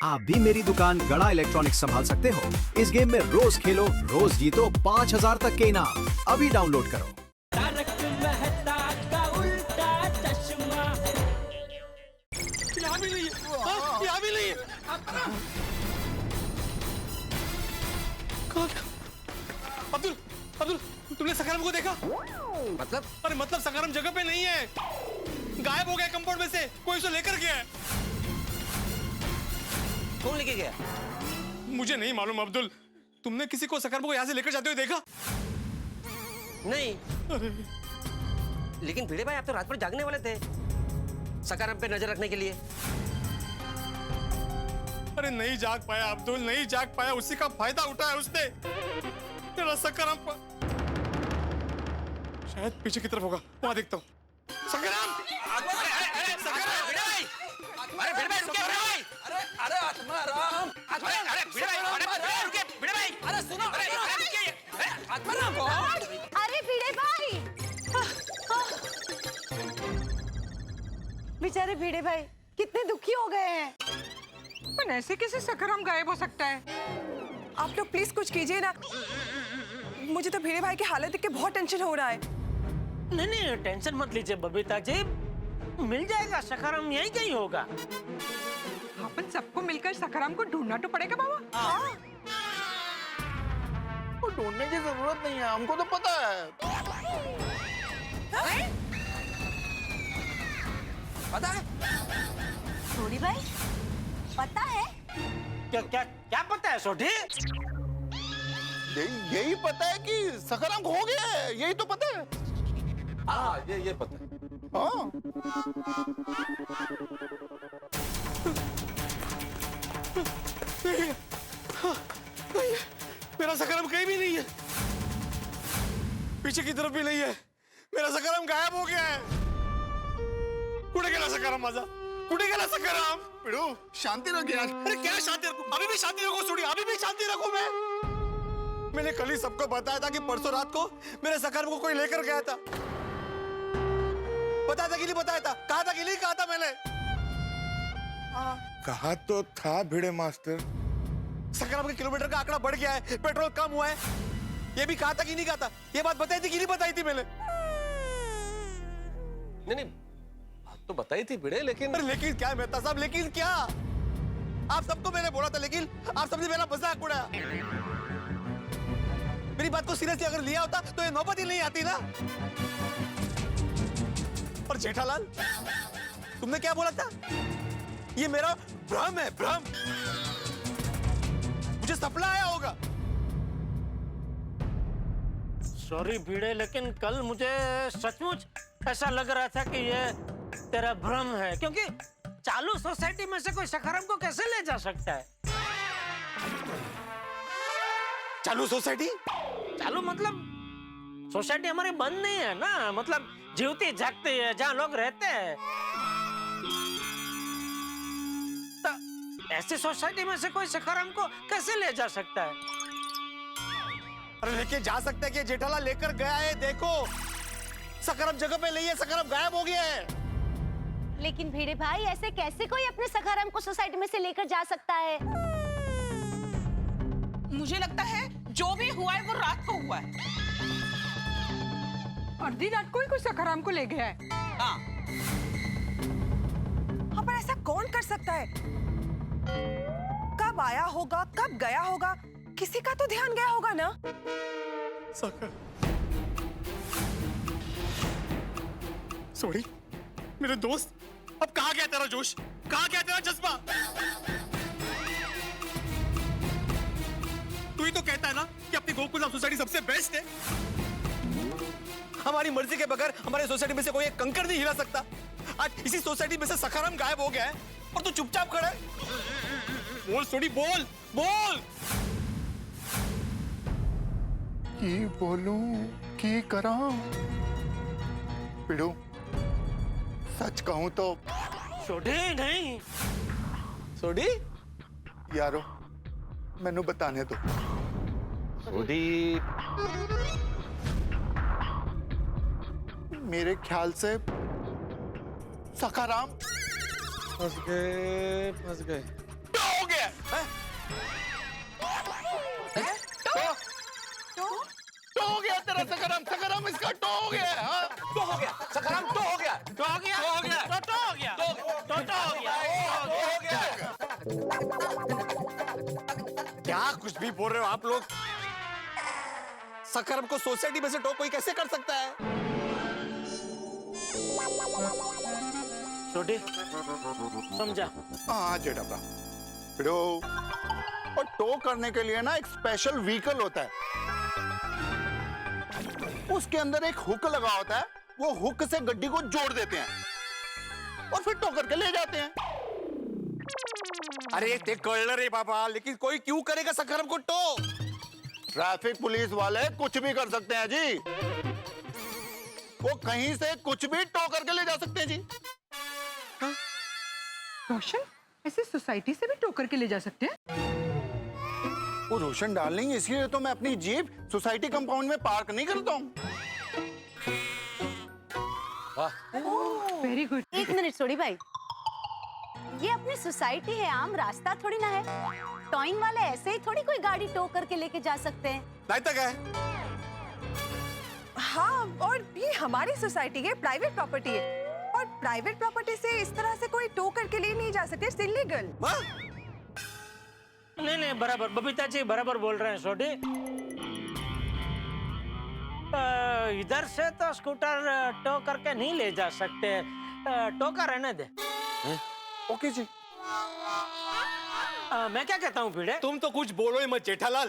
आप भी मेरी दुकान गड़ा इलेक्ट्रॉनिक्स संभाल सकते हो। इस गेम में रोज खेलो, रोज जीतो 5000 तक के इनाम। अभी डाउनलोड करो। तारक मेहता का उल्टा चश्मा। यहाँ भी नहीं है, हाँ, यहाँ भी नहीं है। अब्दुल, अब्दुल, तुमने सखाराम को देखा? मतलब? अरे मतलब सखाराम जगह पे नहीं है, गायब हो गया कंपाउंड में से। कोई उसे लेकर गया है। कौन लेके गया? मुझे नहीं मालूम अब्दुल। तुमने किसी को सखाराम को यहाँ से लेकर जाते हुए देखा? नहीं। लेकिन भिड़े भाई, आप तो रात भर जागने वाले थे सखाराम पे नजर रखने के लिए। अरे नहीं जाग पाया अब्दुल, नहीं जाग पाया। उसी का फायदा उठाया उसने। मेरा सखाराम शायद पीछे की तरफ होगा, वहां देखता हूँ। सखाराम! अरे भिड़े भाई रुके, भिड़े भाई! अरे आत्माराम! अरे भिड़े भाई रुके, भिड़े भाई! अरे सुनो, अरे रुकिए! आत्माराम! अरे भिड़े भाई! बेचारे भिड़े भाई कितने दुखी हो गए हैं। पर ऐसे कैसे सखाराम गायब हो सकता है? आप लोग प्लीज कुछ कीजिए ना। मुझे तो भिड़े भाई की हालत देख के बहुत टेंशन हो रहा है। नहीं नहीं, टेंशन मत लीजिए बबीता जी, मिल जाएगा। सखाराम यहीं कहीं होगा। अपन सबको मिलकर सखाराम को ढूंढना तो पड़ेगा बाबा। वो ढूंढने की जरूरत नहीं है, हमको तो पता है। पता है? सोडी भाई पता है? क्या क्या क्या पता है सोढ़ी? यही पता है कि सखाराम खो गया है, यही तो पता है। हाँ, ये पता है। हाँ। मेरा सखाराम कहीं भी नहीं है, पीछे की तरफ भी नहीं है। मेरा सखाराम गायब हो गया है। कुठे गेला सखाराम माझा? कुठे गेला सखाराम? पिड़ू, शांति रख यार। अरे क्या शांति रखूं? अभी भी शांति रखो सोडी, अभी भी शांति रखो। मैंने कल ही सबको बताया था कि परसों रात को मेरे सखाराम को कोई लेकर गया था। बताया था कि नहीं बताया था? कहा था कि नहीं कहा था मैंने? कहा तो था भिड़े मास्टर। सखाराम के किलोमीटर का आंकड़ा बढ़ गया है, पेट्रोल कम हुआ है। ये भी कहा था कि नहीं कहा था? ये बात बताई थी कि नहीं बताई थी मैंने? नहीं, बात तो बताई थी भिड़े, लेकिन अरे लेकिन क्या मेहता साहब, लेकिन क्या? आप सबको मैंने बोला था, लेकिन आप सबने मेरा मजाक उड़ाया। मेरी बात को सीरियसली अगर लिया होता तो ये नौबत ही नहीं आती ना। और जेठालाल, तुमने क्या बोला था? ये मेरा भ्रम है, भ्रम। मुझे सपना आया होगा। सॉरी भिड़े, लेकिन कल मुझे सचमुच ऐसा लग रहा था कि ये तेरा भ्रम है, क्योंकि चालू सोसाइटी में से कोई सखाराम को कैसे ले जा सकता है? चालू सोसाइटी? चालू मतलब सोसाइटी हमारी बंद नहीं है ना, मतलब जीवती जागती है, जहाँ लोग रहते हैं। तो ऐसी सोसाइटी में से कोई सखाराम को कैसे ले जा सकता है? अरे लेके जा सकते हैं कि जेठालाल लेकर गया है। देखो सखाराम जगह पे नहीं है, सखाराम गायब हो गया है। लेकिन भिड़े भाई ऐसे कैसे कोई अपने सखाराम को सोसाइटी में से लेकर जा सकता है? मुझे लगता है जो भी हुआ है वो रात को हुआ है। अर्धी रात को ही कोई सखाराम को ले गया है। हाँ, पर ऐसा कौन कर सकता है? कब आया होगा, कब गया होगा, किसी का तो ध्यान गया होगा ना। सोडी, मेरे दोस्त, अब कहाँ गया तेरा जोश? कहाँ गया तेरा जज्बा? तू ही तो कहता है ना कि अपनी गोकुलधाम सोसाइटी सबसे बेस्ट है। हमारी मर्जी के बगैर हमारे सोसाइटी में से कोई एक कंकड़ नहीं हिला सकता। आज इसी सोसाइटी में से सखाराम गायब हो गया है और तू चुपचाप खड़ा है। बोल सोडी, बोल बोल। की बोलूं की करा? पिड़ू, सच कहूं तो सोढ़ी नहीं। सोडी, यारो मैनू बताने दो। सोढ़ी, मेरे ख्याल से सखाराम फंस गए। क्या हो गया? तो हो गया तेरा सखाराम, सखाराम इसका तो हो गया, हाँ? तो हो गया सखाराम, तो हो गया, तो हो गया, तो हो गया, तो हो गया, तो हो गया। क्या कुछ भी बोल रहे हो आप लोग? सखाराम को सोसाइटी में से टो कोई कैसे कर सकता है? छोटी समझा। हाँ जेठा भरा, भिड़ो। और टो करने के लिए ना एक स्पेशल व्हीकल होता है, उसके अंदर एक हुक लगा होता है, वो हुक से गड्डी को जोड़ देते हैं और फिर टो करके ले जाते हैं। अरे ते कळलं रे बाबा, लेकिन कोई क्यों करेगा सखाराम को टो? ट्रैफिक पुलिस वाले कुछ भी कर सकते हैं जी, वो कहीं से कुछ भी टो करके ले जा सकते हैं जी। रोशन, ऐसे सोसाइटी से भी टो करके ले जा सकते हैं? वो रोशन डार्लिंग, इसलिए तो मैं अपनी जीप सोसाइटी कंपाउंड में पार्क नहीं करता हूँ। Very good. एक मिनट सोडी भाई, ये अपनी सोसाइटी है, आम रास्ता थोड़ी ना है। टॉइंग वाले ऐसे ही थोड़ी कोई गाड़ी टो करके लेके जा सकते हैं। नहीं तो क्या है? हाँ, और ये हमारी सोसाइटी है, प्राइवेट प्रॉपर्टी है, और प्राइवेट प्रॉपर्टी से इस तरह से कोई टो करके ले नहीं जा सकते, इट्स इलीगल। नहीं बराबर, बबीता जी बराबर बोल रहे हैं छोटी। इधर से तो स्कूटर टो करके नहीं ले जा सकते, टो का रहने दे। ओके जी। मैं क्या कहता हूँ भिड़े, तुम तो कुछ बोलो ही मत जेठालाल।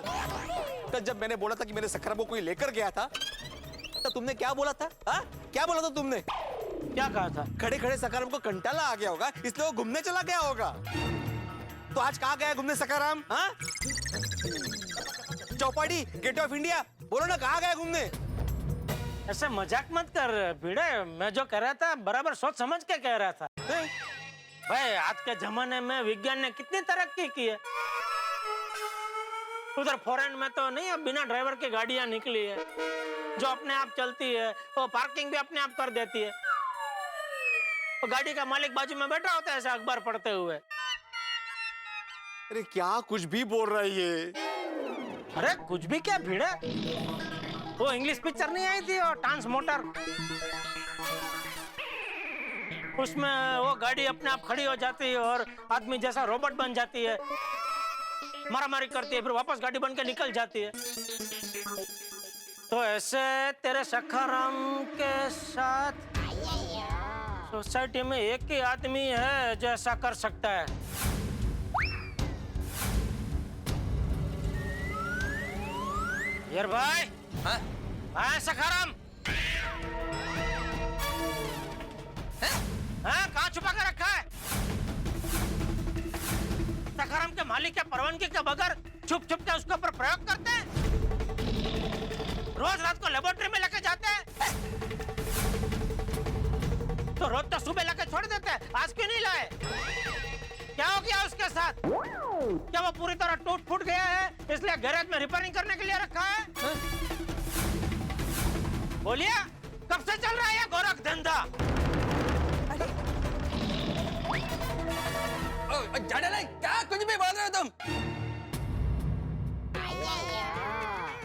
तो जब मैंने बोला था कि मेरे सखाराम को कोई लेकर गया था, तो तुमने क्या बोला था? हाँ? क्या बोला था तुमने? क्या कहा था? खड़े खड़े सखाराम को कंटाला आ गया होगा, इसलिए वो घूमने चला गया होगा। तो आज कहाँ गया घूमने सखाराम? हाँ? चौपाटी, गेट ऑफ इंडिया, बोलो ना कहाँ गया घूमने? ऐसे मजाक मत कर भिड़े, मैं जो कह रहा था बराबर सोच समझ के कह रहा था। भाई आज के जमाने में विज्ञान ने कितनी तरक्की की है। उधर फॉरेन में तो नहीं, अब बिना ड्राइवर की गाड़ियां निकली है जो अपने आप चलती है, वो पार्किंग भी अपने आप कर देती है। वो गाड़ी का मालिक बाजू में बैठा होता है ऐसा अखबार पढ़ते हुए। अरे क्या कुछ भी बोल रहा है ये? अरे कुछ भी क्या भिड़े, वो इंग्लिश पिक्चर नहीं आई थी वो ट्रांस मोटर, उसमें वो गाड़ी अपने आप खड़ी हो जाती है और आदमी जैसा रोबोट बन जाती है, मारामारी करती है, फिर वापस गाड़ी बन के निकल जाती है। तो ऐसे तेरे सखाराम के साथ सोसाइटी में एक ही आदमी है जो ऐसा कर सकता है। यार भाई, हाँ? हाँ सखाराम, हाँ कहाँ छुपा कर रखा है? सखाराम के मालिक के परवानगी के बगैर छुप छुप के उसके ऊपर प्रयोग करते हैं। रोज रात को लेबोरेटरी में लेके जाते हैं, तो रोज तो सुबह लेके छोड़ देते हैं, आज क्यों नहीं लाए? क्या हो गया उसके साथ? क्या वो पूरी तरह टूट फूट गया है इसलिए गैरेज में रिपेयरिंग करने के लिए रखा है? बोलिए कब से चल रहा है ये गोरख धंधा? जाने क्या कुछ भी बोल रहे हो तुम?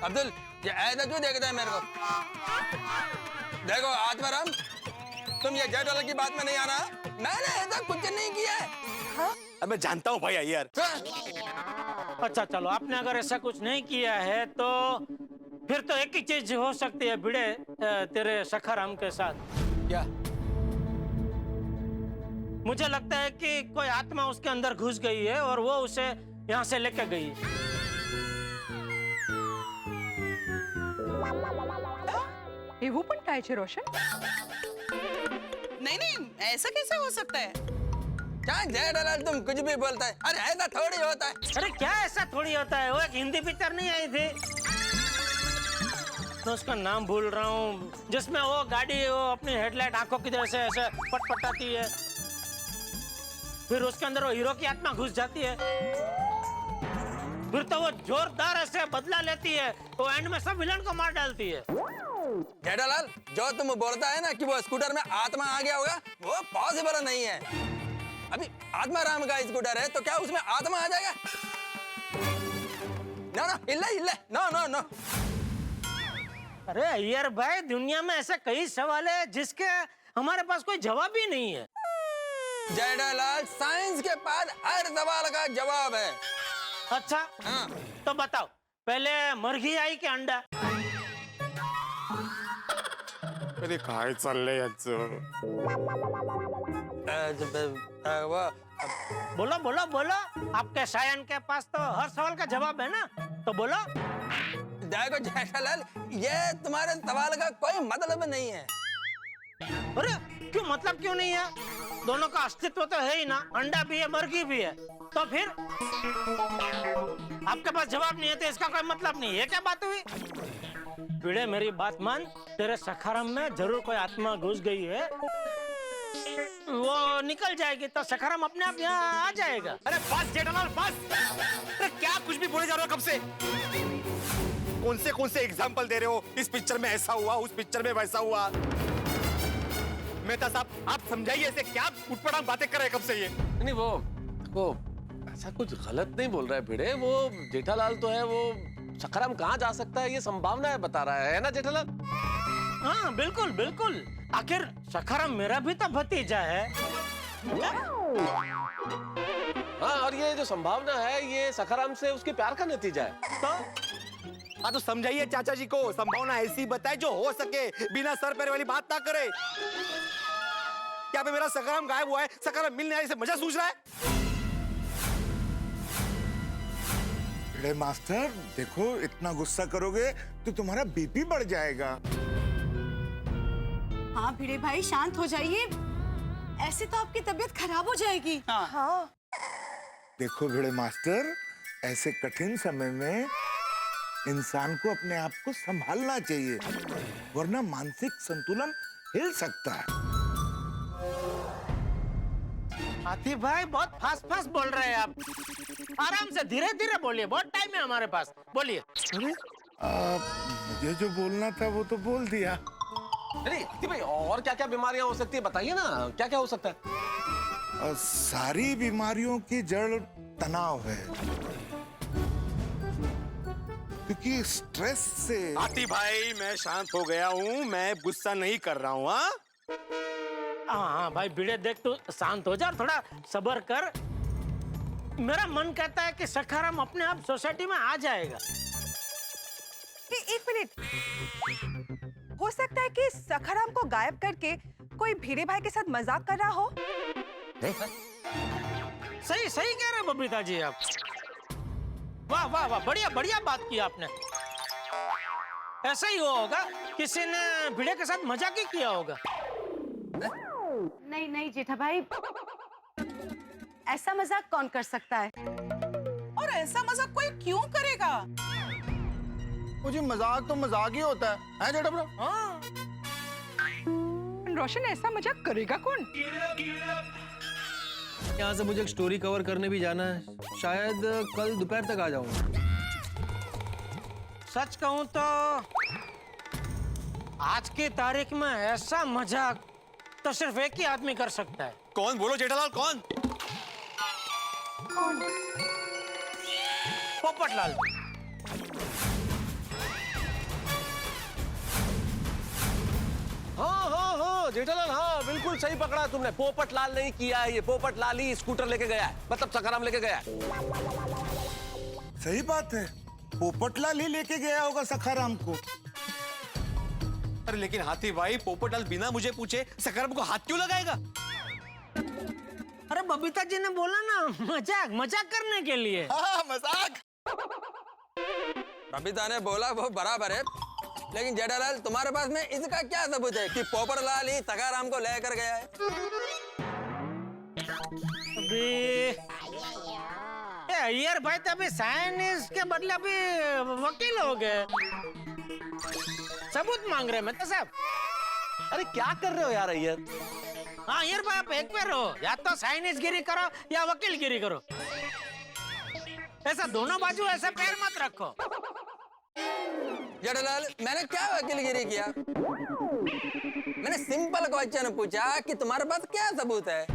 अब्दुल, ये ऐसा क्यों देखता है मेरे को? देखो आत्माराम, तुम ये जेठ वाला की बात में नहीं आना। मैंने ऐसा कुछ नहीं किया है। अब मैं जानता हूँ भाई यार। अच्छा चलो, आपने अगर ऐसा कुछ नहीं किया है तो फिर तो एक ही चीज हो सकती है भिड़े तेरे सखाराम के साथ। क्या? मुझे लगता है कि कोई आत्मा उसके अंदर घुस गई है और वो उसे यहाँ से लेकर गई है। એવું પણ થાય છે રોશન? नहीं ऐसा कैसे हो सकता है? क्या जेठालाल तुम कुछ भी बोलता है? अरे ऐसा थोड़ी होता है। अरे क्या ऐसा थोड़ी होता है? वो एक हिंदी पिक्चर नहीं आई थी, मैं उसका नाम भूल रहा हूँ, जिसमें वो गाड़ी वो अपनी हेडलाइट आंखों की तरह से ऐसे पटपटाती है, फिर उसके अंदर वो हीरो की आत्मा घुस जाती है, फिर तो वो जोरदार ऐसे बदला लेती है, वो एंड में सब विलन को मार डालती है। जेठालाल, जो तुम बोलता है ना कि वो स्कूटर में आत्मा आ गया होगा, वो पॉसिबल नहीं है। अभी आत्माराम का स्कूटर है तो क्या उसमें आत्मा आ जाएगा? इल्ले नो नो नो। अरे अय्यर भाई, दुनिया में ऐसे कई सवाल है जिसके हमारे पास कोई जवाब ही नहीं है। जेठालाल, साइंस के पास हर सवाल का जवाब है। अच्छा, हाँ। तो बताओ, पहले मुर्गी आई कि अंडा? अरे काय चाललंय याचं? बोलो बोलो बोलो, आपके शायन के पास तो हर सवाल का जवाब है ना, तो बोलो। देखो जेठालाल, ये तुम्हारे सवाल का कोई मतलब नहीं है। अरे क्यों, मतलब क्यों नहीं है? दोनों का अस्तित्व तो है ही ना, अंडा भी है मुर्गी भी है, तो फिर आपके पास जवाब नहीं है तो इसका कोई मतलब नहीं है, क्या बात हुई? भिड़े मेरी बात मान, तेरे सखाराम में जरूर कोई आत्मा घुस गई है, वो निकल जाएगी तो सखाराम अपने आप यहाँ आ जाएगा। अरे बस जेठालाल बस। अरे क्या कुछ भी बोले जा रहे हो कब से? कौन से एग्जाम्पल दे रहे हो? इस पिक्चर में ऐसा हुआ, उस पिक्चर में वैसा हुआ। मेहता साहब, आप समझाइए ऐसे क्या उठपटांग बातें कर रहे हैं कब से ये? नहीं वो ऐसा कुछ गलत नहीं बोल रहा है भिड़े। वो जेठालाल तो है, वो सखाराम कहाँ जा सकता है ये संभावना बता रहा है ना जेठालाल? हाँ बिल्कुल बिल्कुल, आखिर सखाराम मेरा भी तो भतीजा है। हाँ, और ये जो संभावना है ये सखाराम से उसके प्यार का नतीजा है। तो समझाइए चाचा जी को, संभावना ऐसी बताए जो हो सके, बिना सर पैर वाली बात ना करे। क्या पे मेरा सखाराम गायब हुआ है, सखाराम मिलने आने से मजा सूझ रहा है? अरे मास्टर देखो, इतना गुस्सा करोगे तो तुम्हारा बीपी बढ़ जाएगा। हाँ भिड़े भाई, शांत हो जाइए, ऐसे तो आपकी तबीयत खराब हो जाएगी। हाँ। देखो भिड़े मास्टर, ऐसे कठिन समय में इंसान को अपने आप को संभालना चाहिए, वरना मानसिक संतुलन हिल सकता है। हाथी भाई, बहुत फास्ट फास्ट बोल रहे हैं आप, आराम से धीरे धीरे बोलिए, बहुत टाइम है हमारे पास, बोलिए। मुझे जो बोलना था वो तो बोल दिया। अरे हाथी भाई, और क्या क्या बीमारियां हो सकती है बताइए ना, क्या क्या हो सकता है? सारी बीमारियों की जड़ तनाव है, क्योंकि स्ट्रेस से। हाथी भाई, मैं शांत हो गया हूँ, मैं गुस्सा नहीं कर रहा हूँ। हाँ भाई भिड़े, देख तू शांत हो जा और थोड़ा सब्र कर। मेरा मन कहता है कि सखाराम अपने आप सोसाइटी में आ जाएगा। एक मिनट, हो सकता है कि सखाराम को गायब करके कोई भिड़े भाई के साथ मजाक कर रहा हो। सही सही कह रहे हैं बबीता जी आप। वाह वाह वाह, बढ़िया बढ़िया बात की आपने। ऐसा ही हुआ होगा, किसी ने भिड़े के साथ मजाक ही किया होगा। नहीं नहीं जेठा भाई, ऐसा मजाक कौन कर सकता है? और ऐसा मजाक कोई क्यों करेगा? मुझे मजाक तो मजाक ही होता है जेठा ब्रो? हाँ। रोशन, ऐसा मजाक करेगा कौन? यहाँ से मुझे एक स्टोरी कवर करने भी जाना है, शायद कल दोपहर तक आ जाऊंगा। सच कहूं तो आज की तारीख में ऐसा मजाक तो सिर्फ एक ही आदमी कर सकता है। कौन? बोलो जेठालाल, कौन? पोपटलाल। हाँ जेठालाल, हाँ बिल्कुल सही पकड़ा तुमने। पोपटलाल नहीं किया है ये, पोपटलाल ही स्कूटर लेके गया है, मतलब सखाराम लेके गया है। सही बात है, पोपटलाल ही लेके गया होगा सखाराम को। अरे लेकिन हाथी भाई, पोपटलाल बिना मुझे पूछे सखाराम को हाथ क्यों लगाएगा? अरे बबीता जी ने बोला ना, मजाक मजाक करने के लिए। हाँ, मजाक। बबीता ने बोला वो बराबर है, लेकिन जेठालाल तुम्हारे पास में इसका क्या सबूत है कि पोपटलाल ही सखाराम को लेकर गया है? अभी अय्यर भाई तो अभी साइंस के बदले अभी वकील हो गए, सबूत मांग रहे मैं तो साहब। अरे क्या कर रहे हो यार अय्यर? हाँ अय्यर भाई, आप एक पे रहो, या तो साइंस गिरी करो या वकील गिरी करो, ऐसा दोनों बाजू ऐसा पैर मत रखो। जेठालाल, मैंने क्या वकीलगिरी किया? मैंने सिंपल क्वेश्चन पूछा कि तुम्हारे पास क्या सबूत है?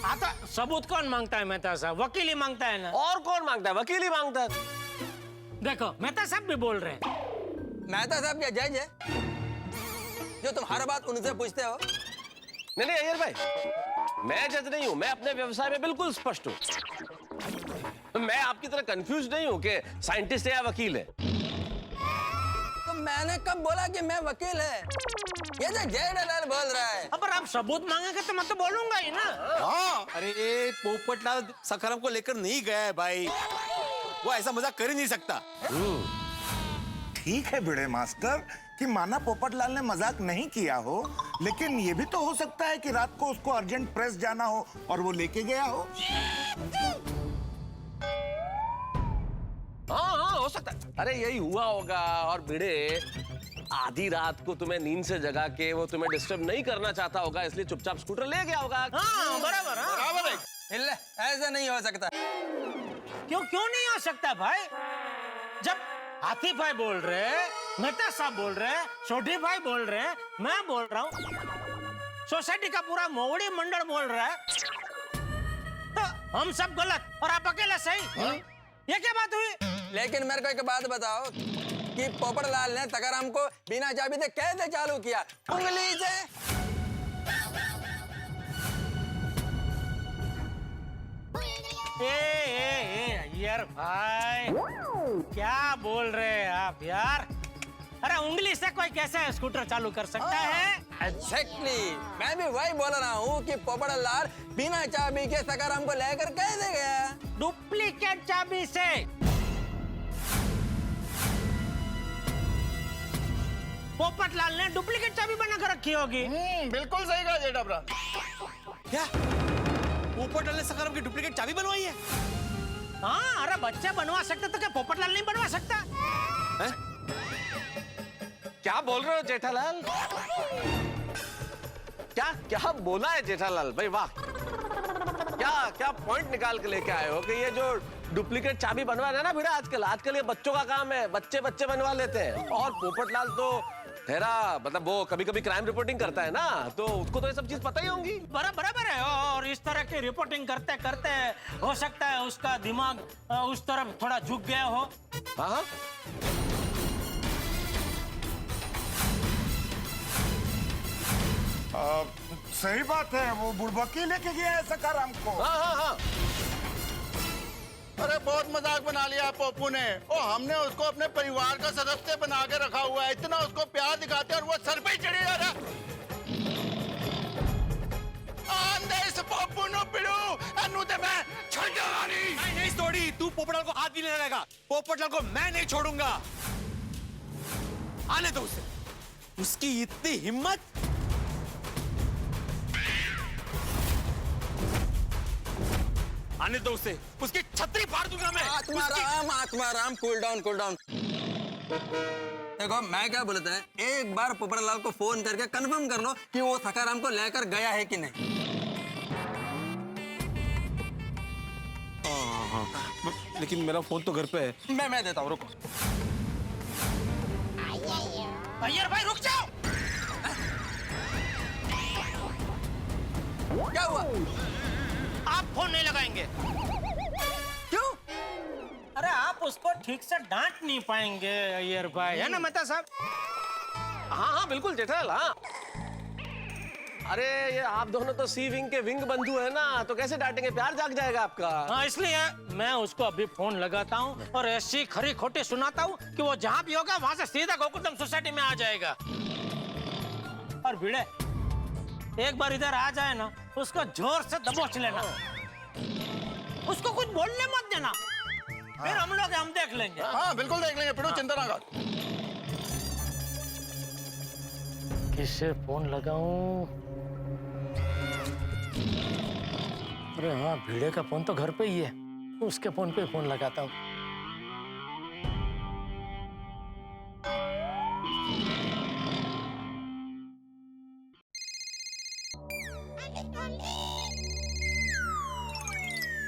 हाँ तो सबूत कौन मांगता है मेहता साहब? वकील ही मांगता है ना। और कौन मांगता है? वकील ही मांगता है। देखो मेहता साहब भी बोल रहे हैं। मेहता साहब क्या जज है जो तुम हर बात उनसे पूछते हो? नहीं नहीं अय्यर भाई, मैं जज नहीं हूं, मैं अपने व्यवसाय में बिल्कुल स्पष्ट हूं। मैं आपकी तरह कंफ्यूज नहीं हूं कि साइंटिस्ट है या वकील है। तो मैंने कब बोला कि मैं वकील है? ये तो जेठालाल बोल रहा है। अब आप सबूत मांगेंगे तो मैं तो बोलूंगा ही ना। हाँ, अरे पोपटलाल सखाराम को लेकर नहीं गया है भाई, वो ऐसा मजाक कर ही नहीं सकता। ठीक है भिड़े मास्टर कि माना पोपटलाल ने मजाक नहीं किया हो, लेकिन ये भी तो हो सकता है कि रात को उसको अर्जेंट प्रेस जाना हो और वो लेके गया हो। हाँ हो सकता है। अरे यही हुआ होगा। और भिड़े आधी रात को तुम्हें नींद से जगा के वो तुम्हें डिस्टर्ब नहीं करना चाहता होगा, इसलिए चुपचाप स्कूटर ले गया होगा। हाँ बराबर, हाँ। बराबर है। हिल्ले, ऐसा नहीं हो सकता। क्यों नहीं हो सकता भाई? जब हाथी भाई बोल रहे, मेहता साहब बोल रहे, सोढ़ी भाई बोल रहे, मैं बोल रहा हूँ, सोसाइटी का पूरा मोवड़ी मंडल बोल रहा है, तो हम सब गलत और आप अकेला सही। ये क्या बात हुई? लेकिन मेरे को एक बात बताओ कि पोपटलाल ने सखाराम को बिना चाबी से कैसे चालू किया? उंगली से। यार भाई क्या बोल रहे हैं आप यार? अरे उंगली से कोई कैसे स्कूटर चालू कर सकता है? एग्जैक्टली, मैं भी वही बोल रहा हूँ कि पोपटलाल बिना चाबी के सखाराम को लेकर कैसे गया? डुप्लीकेट चाबी से। पोपटलाल ने डुप्लीकेट चाबी बनाकर रखी होगी। बिल्कुल सही कहा जेठा। क्या पोपटलाल ने सखाराम की डुप्लीकेट चाबी बनवाई है? हाँ, अरे बच्चे बनवा सकते तो क्या पोपटलाल नहीं बनवा सकता? है? क्या बोल रहे हो जेठालाल? क्या क्या बोला है जेठालाल भाई? वाह, क्या पॉइंट निकाल के लेके आए हो कि ये जो डुप्लीकेट चाबी बनवा रहे हैं ना भिड़ा, आजकल ये बच्चों का काम है, बच्चे बनवा लेते हैं। और पोपटलाल तो ठहरा, मतलब वो कभी कभी क्राइम रिपोर्टिंग करता है ना, तो उसको तो ये सब चीज पता ही होंगी। बराबर है। और इस तरह की रिपोर्टिंग करते करते हो सकता है उसका दिमाग उस तरफ थोड़ा झुक गया हो। हाँ सही बात है, वो बुड़बकी लेके गया है सखाराम को। हाँ। अरे बहुत मजाक बना लिया पप्पू ने। ओ हमने उसको अपने परिवार का सदस्य बना के रखा हुआ है, इतना उसको प्यार दिखाते हैं और वो सर पे ही चढ़े जा रहा। पप्पू नो पिड़ू अनु ते मैं छोड़ूंगा नहीं छोड़ी। तू पोपटलाल को हाथ भी नहीं लगाएगा। पोपटलाल को मैं नहीं छोड़ूंगा। आने दो उसे। उसकी इतनी हिम्मत। आने दो उसे, उसकी छतरी फाड़ दूंगा मैं। Atmaram, cool down. देखो मैं क्या बोलता है, एक बार पोपटलाल को फोन करके कंफर्म कर लो कि वो सखाराम को लेकर गया है कि नहीं। हाँ। लेकिन मेरा फोन तो घर पे है। मैं देता हूँ, रुको। अय्यर भाई रुक जाओ। क्या हुआ? आप फोन नहीं लगाएंगे। क्यों? अरे आप उसको ठीक से डांट नहीं पाएंगे अय्यर भाई, है ना मेहता साहब? हाँ बिल्कुल जेठालाल। हाँ, अरे ये आप दोनों तो सी विंग के विंग बंधु है ना, तो कैसे डांटेंगे? प्यार जाग जाएगा आपका। हाँ, इसलिए मैं उसको अभी फोन लगाता हूँ और ऐसी खरी खोटी सुनाता हूँ कि वो जहाँ भी होगा वहां से सीधा गोकुलधाम सोसाइटी में आ जाएगा। और भिड़े एक बार इधर आ जाए ना, उसको जोर से दबोच लेना, उसको कुछ बोलने मत देना। फिर हम देख लेंगे। हाँ बिल्कुल देख लेंगे पिड़ू, चिंता ना कर। किसे फोन लगाऊं? अरे हाँ, भिड़े का फोन तो घर पे ही है, उसके फोन पे फोन लगाता हूँ।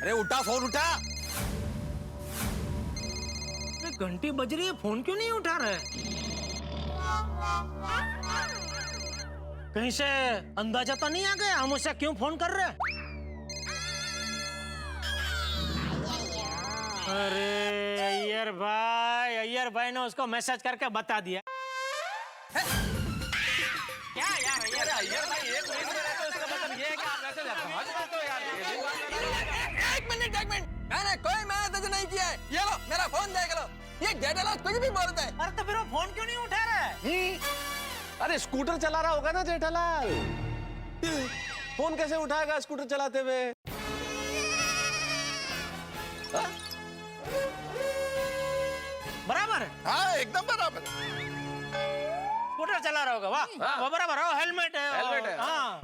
अरे उठा, फोन उठा। घंटी बज रही है, फोन क्यों नहीं उठा रहे? कहीं से अंदाजा तो नहीं आ गया हम उसे क्यों फोन कर रहे? अरे अय्यर भाई अय्यर भाई ने उसको मैसेज करके बता दिया। क्या यार अय्यर भाई एक मिनट में रहते उसका मतलब ये है कि आप ऐसे भाग जाते हो यार। एक मिनट मैंने कोई मैसेज नहीं किया है। ये लो मेरा फोन देख लो, ये जेठालाल कुछ भी बोलता है। अरे तो फिर वो फोन क्यों नहीं उठा रहा है? अरे स्कूटर चला रहा होगा ना जेठालाल, फोन कैसे उठाएगा स्कूटर चलाते हुए? बराबर है, हाँ एकदम बराबर। स्कूटर चला रहा होगा। वाह वो बराबर है, हेलमेट है। हेलमेट है। हाँ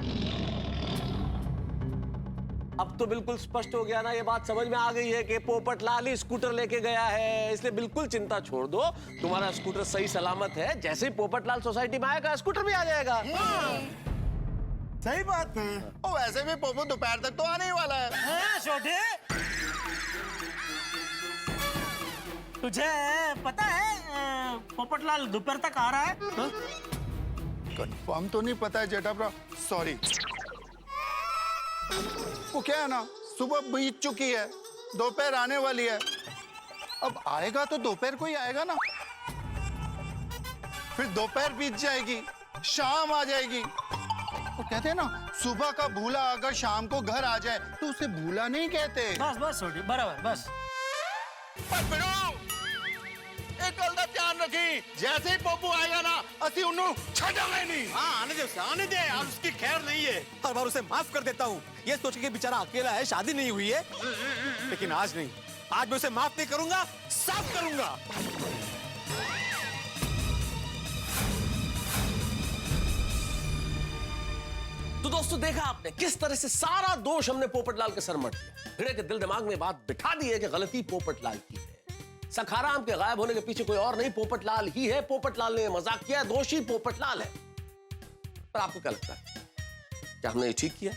अब तो बिल्कुल स्पष्ट हो गया ना, ये बात समझ में आ गई है कि पोपटलाल ही स्कूटर लेके गया है, इसलिए बिल्कुल चिंता छोड़ दो, तुम्हारा स्कूटर सही सलामत है। जैसे ही पोपटलाल सोसाइटी में आएगा स्कूटर भी आ जाएगा। सही बात है। ओ वैसे भी पोपो दोपहर तक तो आने ही वाला है। हाँ, छोटे तुझे पता है पोपटलाल दोपहर तक आ रहा है? कंफर्म तो नहीं पता है जेठा भरा, सॉरी। वो क्या है ना, सुबह बीत चुकी है, दोपहर आने वाली है। अब आएगा तो दोपहर को ही आएगा ना, फिर दोपहर बीत जाएगी, शाम आ जाएगी। वो कहते हैं ना, सुबह का भूला अगर शाम को घर आ जाए तो उसे भूला नहीं कहते। बस बस छोटे बराबर बस। एक गल का ध्यान रखी, जैसे ही पप्पू आएगा ना असि उन्होंने छड़ांगे नहीं। हाँ आने दे, आज उसकी खैर नहीं है। हर बार उसे माफ कर देता हूँ, ये सोच के बेचारा अकेला है, शादी नहीं हुई है। लेकिन आज नहीं, आज मैं उसे माफ नहीं करूंगा, साफ करूंगा। तो दोस्तों देखा आपने किस तरह से सारा दोष हमने पोपटलाल के सर मढ़ दिया। भिड़े के दिल दिमाग में बात बिठा दी है कि गलती पोपटलाल की है। सखाराम के गायब होने के पीछे कोई और नहीं, पोपटलाल ही है। पोपटलाल ने मजाक किया, दोषी पोपटलाल है। पर आपको क्या लगता है, क्या हमने ये ठीक किया?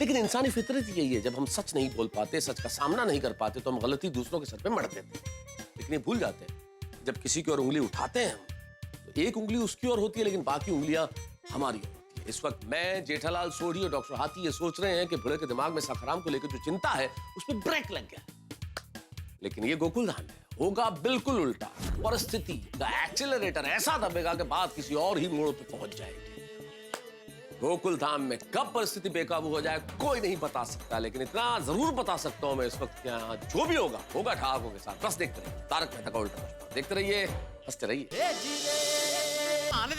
लेकिन इंसानी फितरत यही है, जब हम सच नहीं बोल पाते, सच का सामना नहीं कर पाते, तो हम गलती दूसरों के सर पे मढ़ देते हैं। लेकिन ये भूल जाते हैं, जब किसी की ओर उंगली उठाते हैं हम, तो एक उंगली उसकी ओर होती है, लेकिन बाकी उंगलियां हमारी ओर होती है। इस वक्त मैं, जेठालाल सोढ़ी और डॉक्टर हाथी ये सोच रहे हैं कि भिड़े के दिमाग में सखाराम को लेकर जो चिंता है उस पर ब्रेक लग गया। लेकिन ये गोकुलधाम है, होगा बिल्कुल उल्टा। परिस्थिति का एक्सीलरेटर ऐसा दबेगा कि बात किसी और ही मोड़ पे पहुंच जाएगी। गोकुलधाम में कब परिस्थिति बेकाबू हो जाए कोई नहीं बता सकता, लेकिन इतना जरूर बता सकता हूं मैं इस वक्त, क्या जो भी होगा होगा ठहाकों के साथ। बस देखते रहिए तारक मेहता का उल्टा चश्मा, देखते रहिए, हंसते रहिए। आने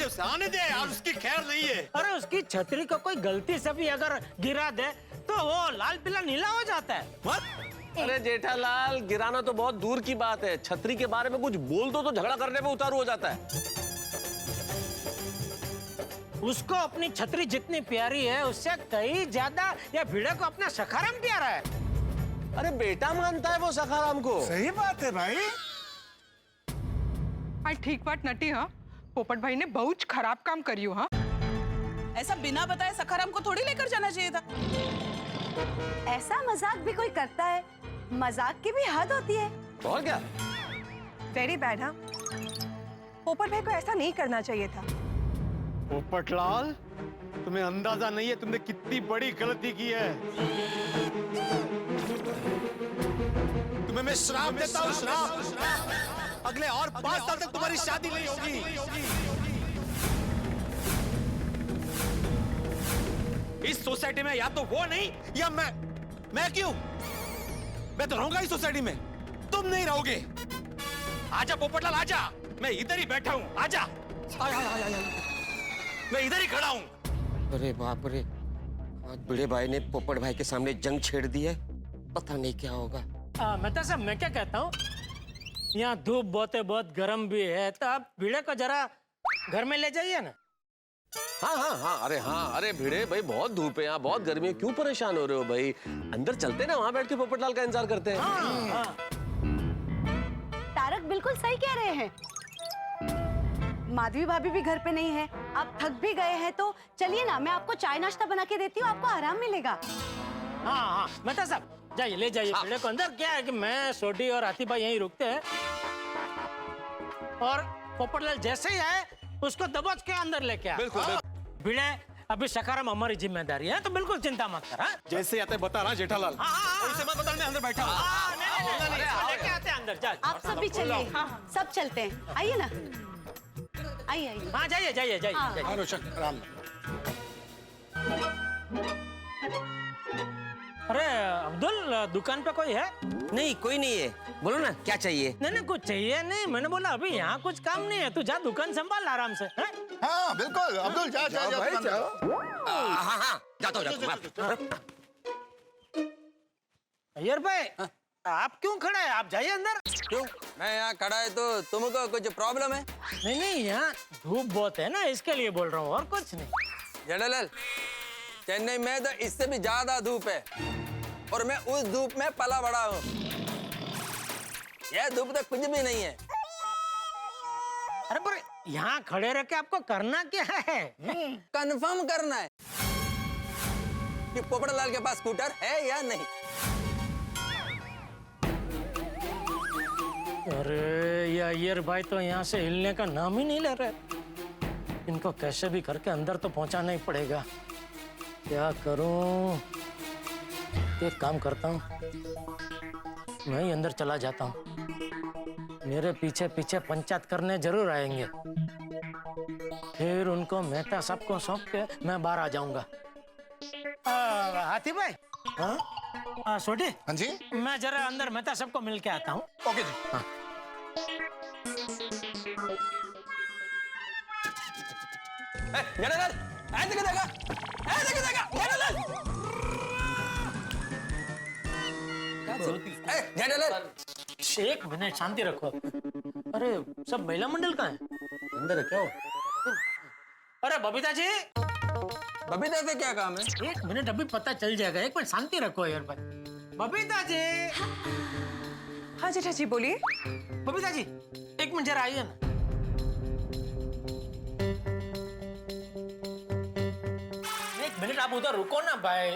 दे, आज उसकी खैर नहीं है। अरे उसकी छतरी को कोई गलती से भी अगर गिरा दे तो वो लाल पीला नीला हो जाता है। अरे जेठालाल, गिराना तो बहुत दूर की बात है, छतरी के बारे में कुछ बोल दो तो झगड़ा करने में उतारू हो जाता है। उसको अपनी छतरी जितनी प्यारी है उससे कहीं ज्यादा ये भिड़े को अपना सखाराम प्यारा है। अरे बेटा मानता है वो सखाराम को। सही बात है भाई। ठीक बात नटी। हाँ पोपट भाई ने बहुत खराब काम करियो। हाँ ऐसा बिना बताए सखाराम को थोड़ी लेकर जाना चाहिए था। ऐसा मजाक भी कोई करता है? मजाक की भी हद होती है। और क्या? Very bad. हाँ पोपट भाई को ऐसा नहीं करना चाहिए था। पोपटलाल, तुम्हें अंदाजा नहीं है तुमने कितनी बड़ी गलती की है। तुम्हें मैं श्राप देता हूँ, श्राप। अगले और 5 साल तक तुम्हारी शादी नहीं होगी। इस सोसाइटी में या तो वो नहीं या मैं क्यों? मैं तो रहूंगा इस सोसाइटी में, तुम नहीं रहोगे। आजा पोपटलाल आजा, मैं इधर ही बैठा हूँ, आजा। मैं इधर ही खड़ा हूँ। अरे बाप रे, आज बड़े भाई ने पोपट भाई के सामने जंग छेड़ दी है, पता नहीं क्या होगा। मेहता साहब मैं क्या कहता हूँ, यहाँ धूप बहुत गर्म भी है, तो आप भिड़े को जरा घर में ले जाइए ना। हाँ, अरे भिड़े भाई, बहुत धूप है यहाँ, बहुत गर्मी है, क्यों परेशान हो रहे हो भाई? अंदर चलते ना, वहाँ बैठ के पोपटलाल का इंतजार करते हैं। हाँ। तारक बिल्कुल सही कह रहे हैं। माधवी भाभी भी घर पे नहीं है, आप थक भी गए हैं, तो चलिए ना, मैं आपको चाय नाश्ता बना के देती हूँ, आपको आराम मिलेगा। हाँ मेहता साहब जाइए, ले जाइए भिड़े को अंदर। क्या है कि मैं, सोढ़ी और हाथी भाई यहीं रुकते हैं, और पोपटलाल जैसे ही आए उसको दबोच के अंदर लेके आ। बिल्कुल। भिड़े अभी सखाराम हमारी जिम्मेदारी है, तो बिल्कुल चिंता मत कर। हाँ? जैसे आते बता रहा जेठालाल। उसे मत बता, मैं अंदर बैठा हूँ। लेके आते हैं अंदर। जा आप सब भी चलिए, सब चलते हैं, आइए ना, आइए आइए। हाँ जाइए जाइए जाइए हाँ। जाइए। हाँ रोशन आराम। अरे अब्दुल, दुकान पे कोई है? नहीं, कोई नहीं है। बोलो ना, क्या चाहिए? नहीं नहीं, कुछ चाहिए नहीं। मैंने बोला अभी यहाँ कुछ काम नहीं है, तू जा दुकान संभाल आराम से। हैं? हाँ बिल्कुल अब्दुल, जा जा जा भाई दुकान पे। जाओ। हाँ हाँ, जाता हूँ। अय्यर भाई, आप क्यों खड़े हैं? आप जाइए अंदर। क्यों? मैं यहाँ खड़ा है तो तुमको कुछ प्रॉब्लम है? नहीं नहीं, यहाँ धूप बहुत है ना, इसके लिए बोल रहा हूँ, और कुछ नहीं। जेठालाल, चेन्नई में तो इससे भी ज्यादा धूप है, और मैं उस धूप में पला बड़ा हूँ। यह धूप तो कुछ भी नहीं है। अरे पर यहाँ खड़े रह के आपको करना क्या है? कंफर्म करना है कि पोपटलाल के पास स्कूटर है या नहीं। अरे ये अय्यर भाई तो यहाँ से हिलने का नाम ही नहीं ले रहे। इनको कैसे भी करके अंदर तो पहुंचाना ही पड़ेगा। क्या करूं? एक काम करता हूँ, मैं ही अंदर चला जाता हूँ। मेरे पीछे पीछे पंचायत करने जरूर आएंगे, फिर उनको मेहता सबको सौंप के मैं बाहर आ जाऊंगा। हाथी भाई। हाँ छोटी। हाँ जी, मैं जरा अंदर मेहता सबको मिल के आता हूँ। ओके जी। हाँ। जेठालाल, ऐसे देगा, ऐसे देगा, जेठालाल। जेठालाल, एक मिनट शांति रखो। अरे सब महिला मंडल का है अंदर है क्या हो? अरे बबीता जी। बबीता से क्या काम है? एक मिनट, अभी पता चल जाएगा। एक मिनट शांति रखो यार भाई। बबीता जी। हाँ जेठा जी बोलिए। बबीता जी एक मिनट जरा आइए ना। एक मिनट आप उधर रुको ना भाई।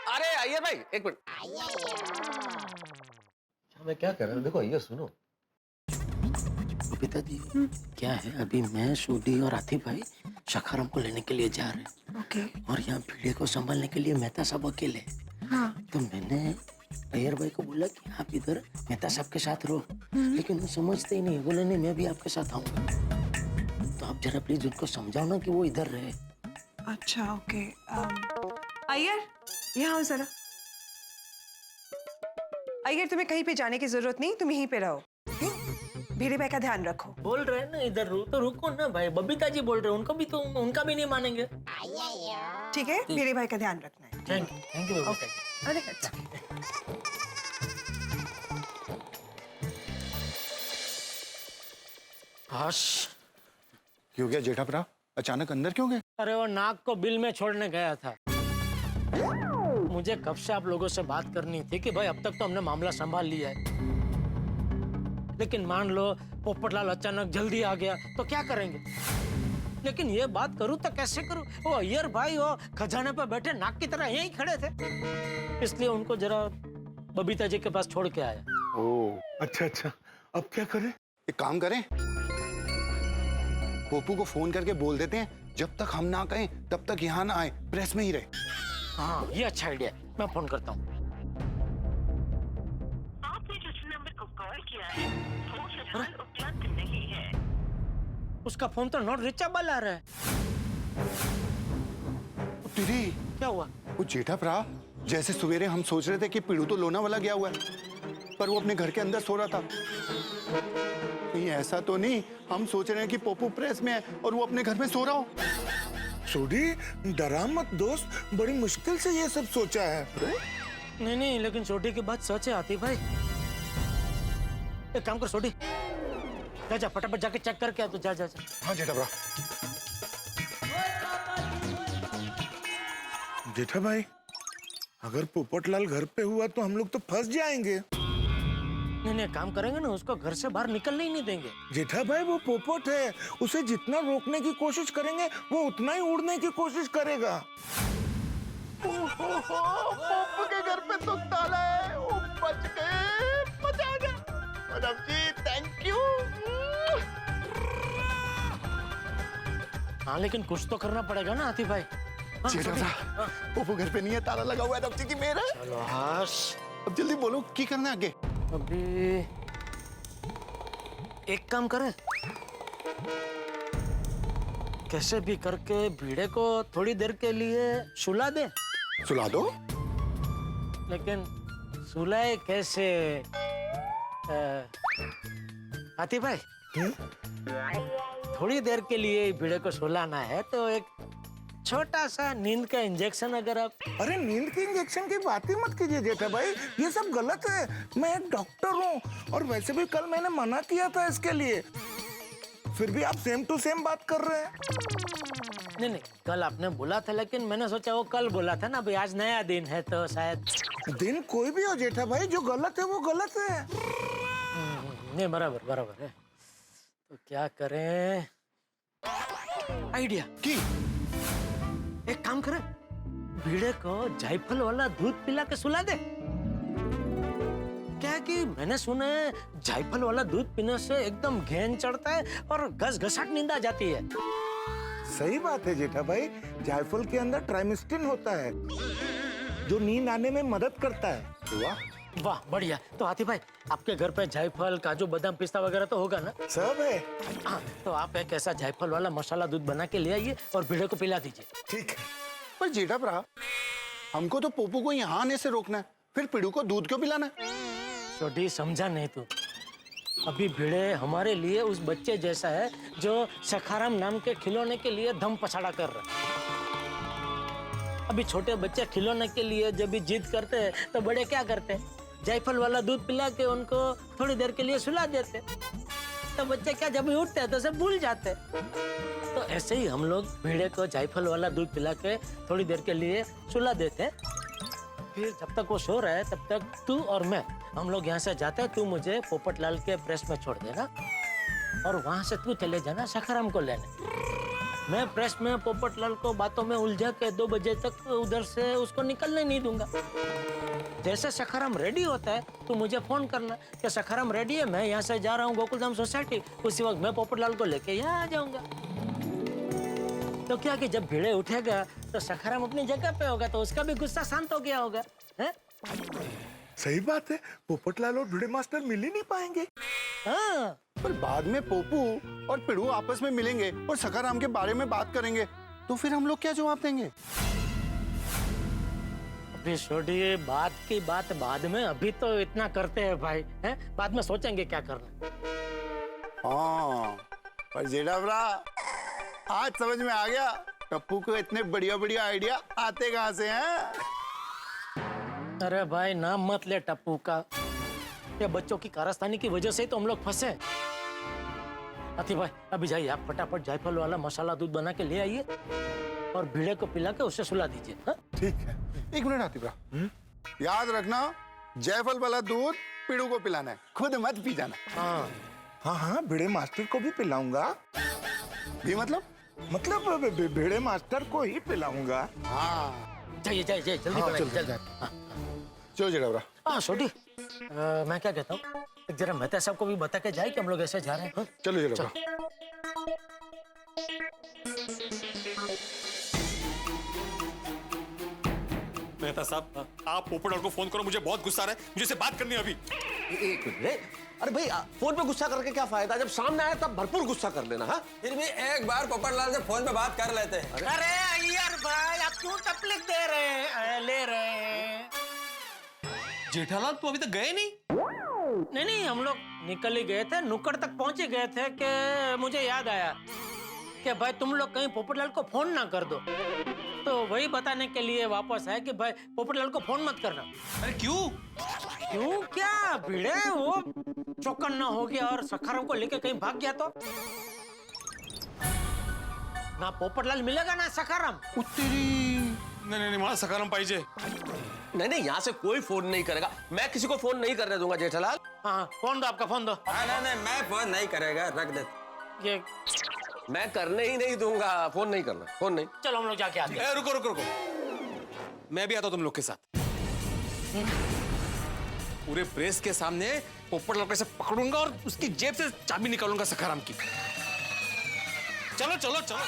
अरे आइए भाई, एक मिनट। मैं क्या कर रहा हूँ? देखो ये सुनो। बबीता जी क्या है, अभी मैं सूडी और आतिफ भाई सखाराम को लेने के लिए जा रहे हैं। ओके। और यहाँ भीड़े को संभालने के लिए मेहता साहब अकेले। हाँ। तो मैंने अय्यर भाई को बोला कि आप इधर मेहता साहब के साथ रहो, लेकिन वो समझते ही नहीं। बोले नहीं, मैं भी आपके साथ आऊंगा। तो आप जरा प्लीज उनको समझाओ ना कि वो इधर रहे। अच्छा ओके। अय्यर यहाँ आओ जरा। अय्यर तुम्हें कहीं पे जाने की जरूरत नहीं, तुम यहीं पे रहो। भीड़े भाई का ध्यान रखो। बोल रहे हैं ना इधर तो रुको ना भाई। बबीता जी बोल रहे हैं, उनको भी तो उनका भी नहीं मानेंगे। ठीक है, भीड़े भाई का ध्यान रखना है। Thank you Babita ji. अरे अच्छा। हश। क्यों गया जेठापरा? अचानक अंदर क्यों गए? अरे वो नाक को बिल में छोड़ने गया था। मुझे कब से आप लोगों से बात करनी थी कि भाई अब तक तो हमने मामला संभाल लिया है, लेकिन मान लो पोपटलाल अचानक जल्दी आ गया तो क्या करेंगे? लेकिन ये बात करूं तो कैसे करूं? वो अय्यर भाई वो खजाने पर बैठे नाक की तरह यहीं खड़े थे, इसलिए उनको जरा बबीता जी के पास छोड़ के आया। ओह अच्छा अच्छा, अब क्या करें? एक काम करें, पोपू को फोन करके बोल देते हैं जब तक हम ना कहें तब तक यहाँ ना आए, प्रेस में ही रहे। हाँ ये अच्छा आइडिया है, मैं फोन करता हूँ। आपने जिस नंबर को कॉल किया है वो फिलहाल उपलब्ध नहीं है। उसका फोन तो नॉट रीचेबल आ रहा है। दीदी क्या हुआ? वो जेठापरा, जैसे सवेरे हम सोच रहे थे कि पीड़ू तो लोनावाला गया हुआ है, पर वो अपने घर के अंदर सो रहा था। कहीं ऐसा तो नहीं हम सोच रहे हैं कि पोपू प्रेस में है और वो अपने घर में सो रहा हो? सोडी डरा मत दोस्त, बड़ी मुश्किल से ये सब सोचा है। नहीं नहीं, लेकिन छोटी की बात सच है आतिफ भाई। एक काम कर छोटी, जा जा फटाफट जाके चेक करके आ। तो जा जा जा। हाँ जेठापरा। जेठा भाई, अगर पोपटलाल घर पे हुआ तो हम लोग तो फंस जाएंगे। नहीं नहीं, काम करेंगे ना, उसको घर से बाहर निकलने ही नहीं देंगे। जेठा भाई वो पोपट है, उसे जितना रोकने की कोशिश करेंगे वो उतना ही उड़ने की कोशिश करेगा। पोपू के घर पे तो ताला है, वो बच गए, मजा आ गया। Madam ji thank you. हाँ लेकिन कुछ तो करना पड़ेगा ना हाथी भाई। हाँ, जेठालाल पोपो घर पे नहीं है, ताला लगा हुआ है दफ्तर की मेरा। चलो हाश, अब जल्दी बोलो की करना है आगे। अभी एक काम करें, कैसे भी करके भीड़े को थोड़ी देर के लिए सुला दे। सुला दो? लेकिन सुलाए कैसे? हाथी भाई, थोड़ी देर के लिए भीड़े को सुलाना है तो एक छोटा सा नींद का इंजेक्शन अगर आप। अरे नींद के इंजेक्शन की बात ही मत कीजिए जेठा भाई, ये सब गलत है। मैं एक डॉक्टर हूँ और वैसे भी कल मैंने मना किया था इसके लिए, फिर भी आप सेम टू सेम बात कर रहे हैं। नहीं, कल आपने बोला था लेकिन मैंने सोचा वो कल बोला था ना भाई, आज नया दिन है तो शायद। दिन कोई भी हो जेठा भाई, जो गलत है वो गलत है। नहीं बराबर है। तो क्या करें? आइडिया की, एक काम करें, भीड़े को जायफल वाला दूध पिला के सुला दे। क्या है कि मैंने सुना है जायफल वाला दूध पीने से एकदम घेन चढ़ता है और घसघसाहट नींद आ जाती है। सही बात है जेठा भाई, जायफल के अंदर ट्राइमिस्टिन होता है जो नींद आने में मदद करता है। वाह वाह, बढ़िया। तो हाथी भाई, आपके घर पे जायफल, काजू, बादाम, पिस्ता वगैरह तो होगा ना? सब है। हाँ, तो आप एक ऐसा जायफल वाला मसाला दूध बना के ले आइए और भीड़े को पिला दीजिए। ठीक है। पर जेठा भरा, हमको तो पोपो को यहाँ आने से रोकना है, फिर पिड़ू को दूध क्यों पिलाना है? छोटी समझा नहीं तू। अभी भिड़े हमारे लिए उस बच्चे जैसा है जो सखाराम नाम के खिलौने के लिए धम पछाड़ा कर रहा है। अभी छोटे बच्चे खिलौने के लिए जब भी जिद करते हैं तो बड़े क्या करते हैं? जायफल वाला दूध पिला के उनको थोड़ी देर के लिए सुला देते। तो बच्चे क्या जब भी उठते हैं तो सब भूल जाते। तो ऐसे ही हम लोग भिड़े को जायफल वाला दूध पिला के थोड़ी देर के लिए सुला देते। फिर जब तक वो सो रहा है तब तक तू और मैं, हम लोग यहाँ से जाते हैं। तू मुझे पोपटलाल के प्रेस में छोड़ देना और वहां से तू चले जाना सखाराम को लेने। मैं प्रेस में पोपटलाल को बातों में उलझा के 2 बजे तक उधर से उसको निकलने नहीं दूंगा। जैसे सखाराम रेडी होता है तो मुझे फोन करना कि सखाराम रेडी है, मैं यहाँ से जा रहा हूँ गोकुलधाम सोसाइटी। उसी वक्त मैं पोपटलाल को लेके यहाँ आ जाऊंगा। तो क्या कि जब भीड़े उठेगा तो सखाराम अपनी जगह पे होगा तो उसका भी गुस्सा शांत हो गया होगा। है? सही बात है, पोपटलाल और भिड़े मास्टर मिल ही नहीं पाएंगे। हाँ। पर बाद में पोपू और पिड़ू आपस में मिलेंगे और सखाराम के बारे में बात करेंगे, तो फिर हम लोग क्या जवाब देंगे? अभी छोड़िए बात की बात बाद में, अभी तो इतना करते हैं भाई, हैं? बाद में सोचेंगे क्या करना। हाँ, पर जेठा भरा, आज समझ में आ गया टप्पू को इतने बढ़िया बढ़िया आइडिया आते कहाँ से हैं? अरे भाई नाम मत ले टप्पू का, ये बच्चों की कारस्तानी की वजह से ही तो हम लोग फंसे। हाथी भाई, अभी जाइए आप फटाफट जायफल वाला मसाला दूध बना के ले आइए और भीड़े को पिला के उसे सुला दीजिए। हाँ? ठीक है। एक मिनट हाथी भरा, याद रखना जायफल वाला दूध पिड़ू को पिलाना है, खुद मत पी जाना। हाँ हाँ हाँ, भिड़े मास्टर को भी पिलाऊंगा। ये मतलब भिड़े मास्टर को ही पिलाऊंगा। हाँ, जाइए जल्दी जल्दी। चलो जेठा भरा। हाँ छोटी, मैं क्या कहता हूँ, जरा मेहता साहब को भी बता के जाए कि हम लोग ऐसे जा रहे हैं। हाँ? चलो जेठा भरा। मेहता साहब, आप पोपटलाल को फोन करो, मुझे बहुत गुस्सा आ रहा है, मुझे इससे बात करनी है अभी। एक मिनट, अरे भाई फोन पे गुस्सा करके क्या फायदा, जब सामने आए तब भरपूर गुस्सा कर लेना। हाँ, फिर भी एक बार पोपटलाल से फोन पे बात कर लेते हैं। अरे यार भाई, आप क्यों तकलीफ दे रहे हैं, ले रहे हैं? जेठालाल तू अभी तक गए नहीं? नहीं, हम लोग निकल ही गए थे, नुक्कड़ तक पहुंच ही गए थे कि मुझे याद आया कि भाई तुम लोग कहीं पोपटलाल को फोन ना कर दो। तो वही बताने के लिए वापस आए कि भाई पोपटलाल को फोन मत करना। अरे क्यों? क्यों क्या भिड़े, वो चौकन्ना हो गया और सखाराम को लेके कहीं भाग गया तो ना पोपटलाल मिलेगा ना सखाराम। नहीं मला सखाराम पाहिजे। नहीं, यहाँ से कोई फोन नहीं करेगा, मैं किसी को फोन नहीं करने दूंगा जेठालाल। हाँ, फोन दो, आपका फोन दो। नहीं, मैं फोन नहीं करेगा, रख दे। ये मैं करने ही नहीं दूंगा, फोन नहीं करना, फोन नहीं। चलो हम लोग जाके आते हैं। रुको, मैं भी आता हूं तुम लोग के साथ। पूरे प्रेस के सामने पोपटलाल को ऐसे पकड़ूंगा और उसकी जेब से चाबी निकालूंगा सखाराम की। चलो चलो चलो।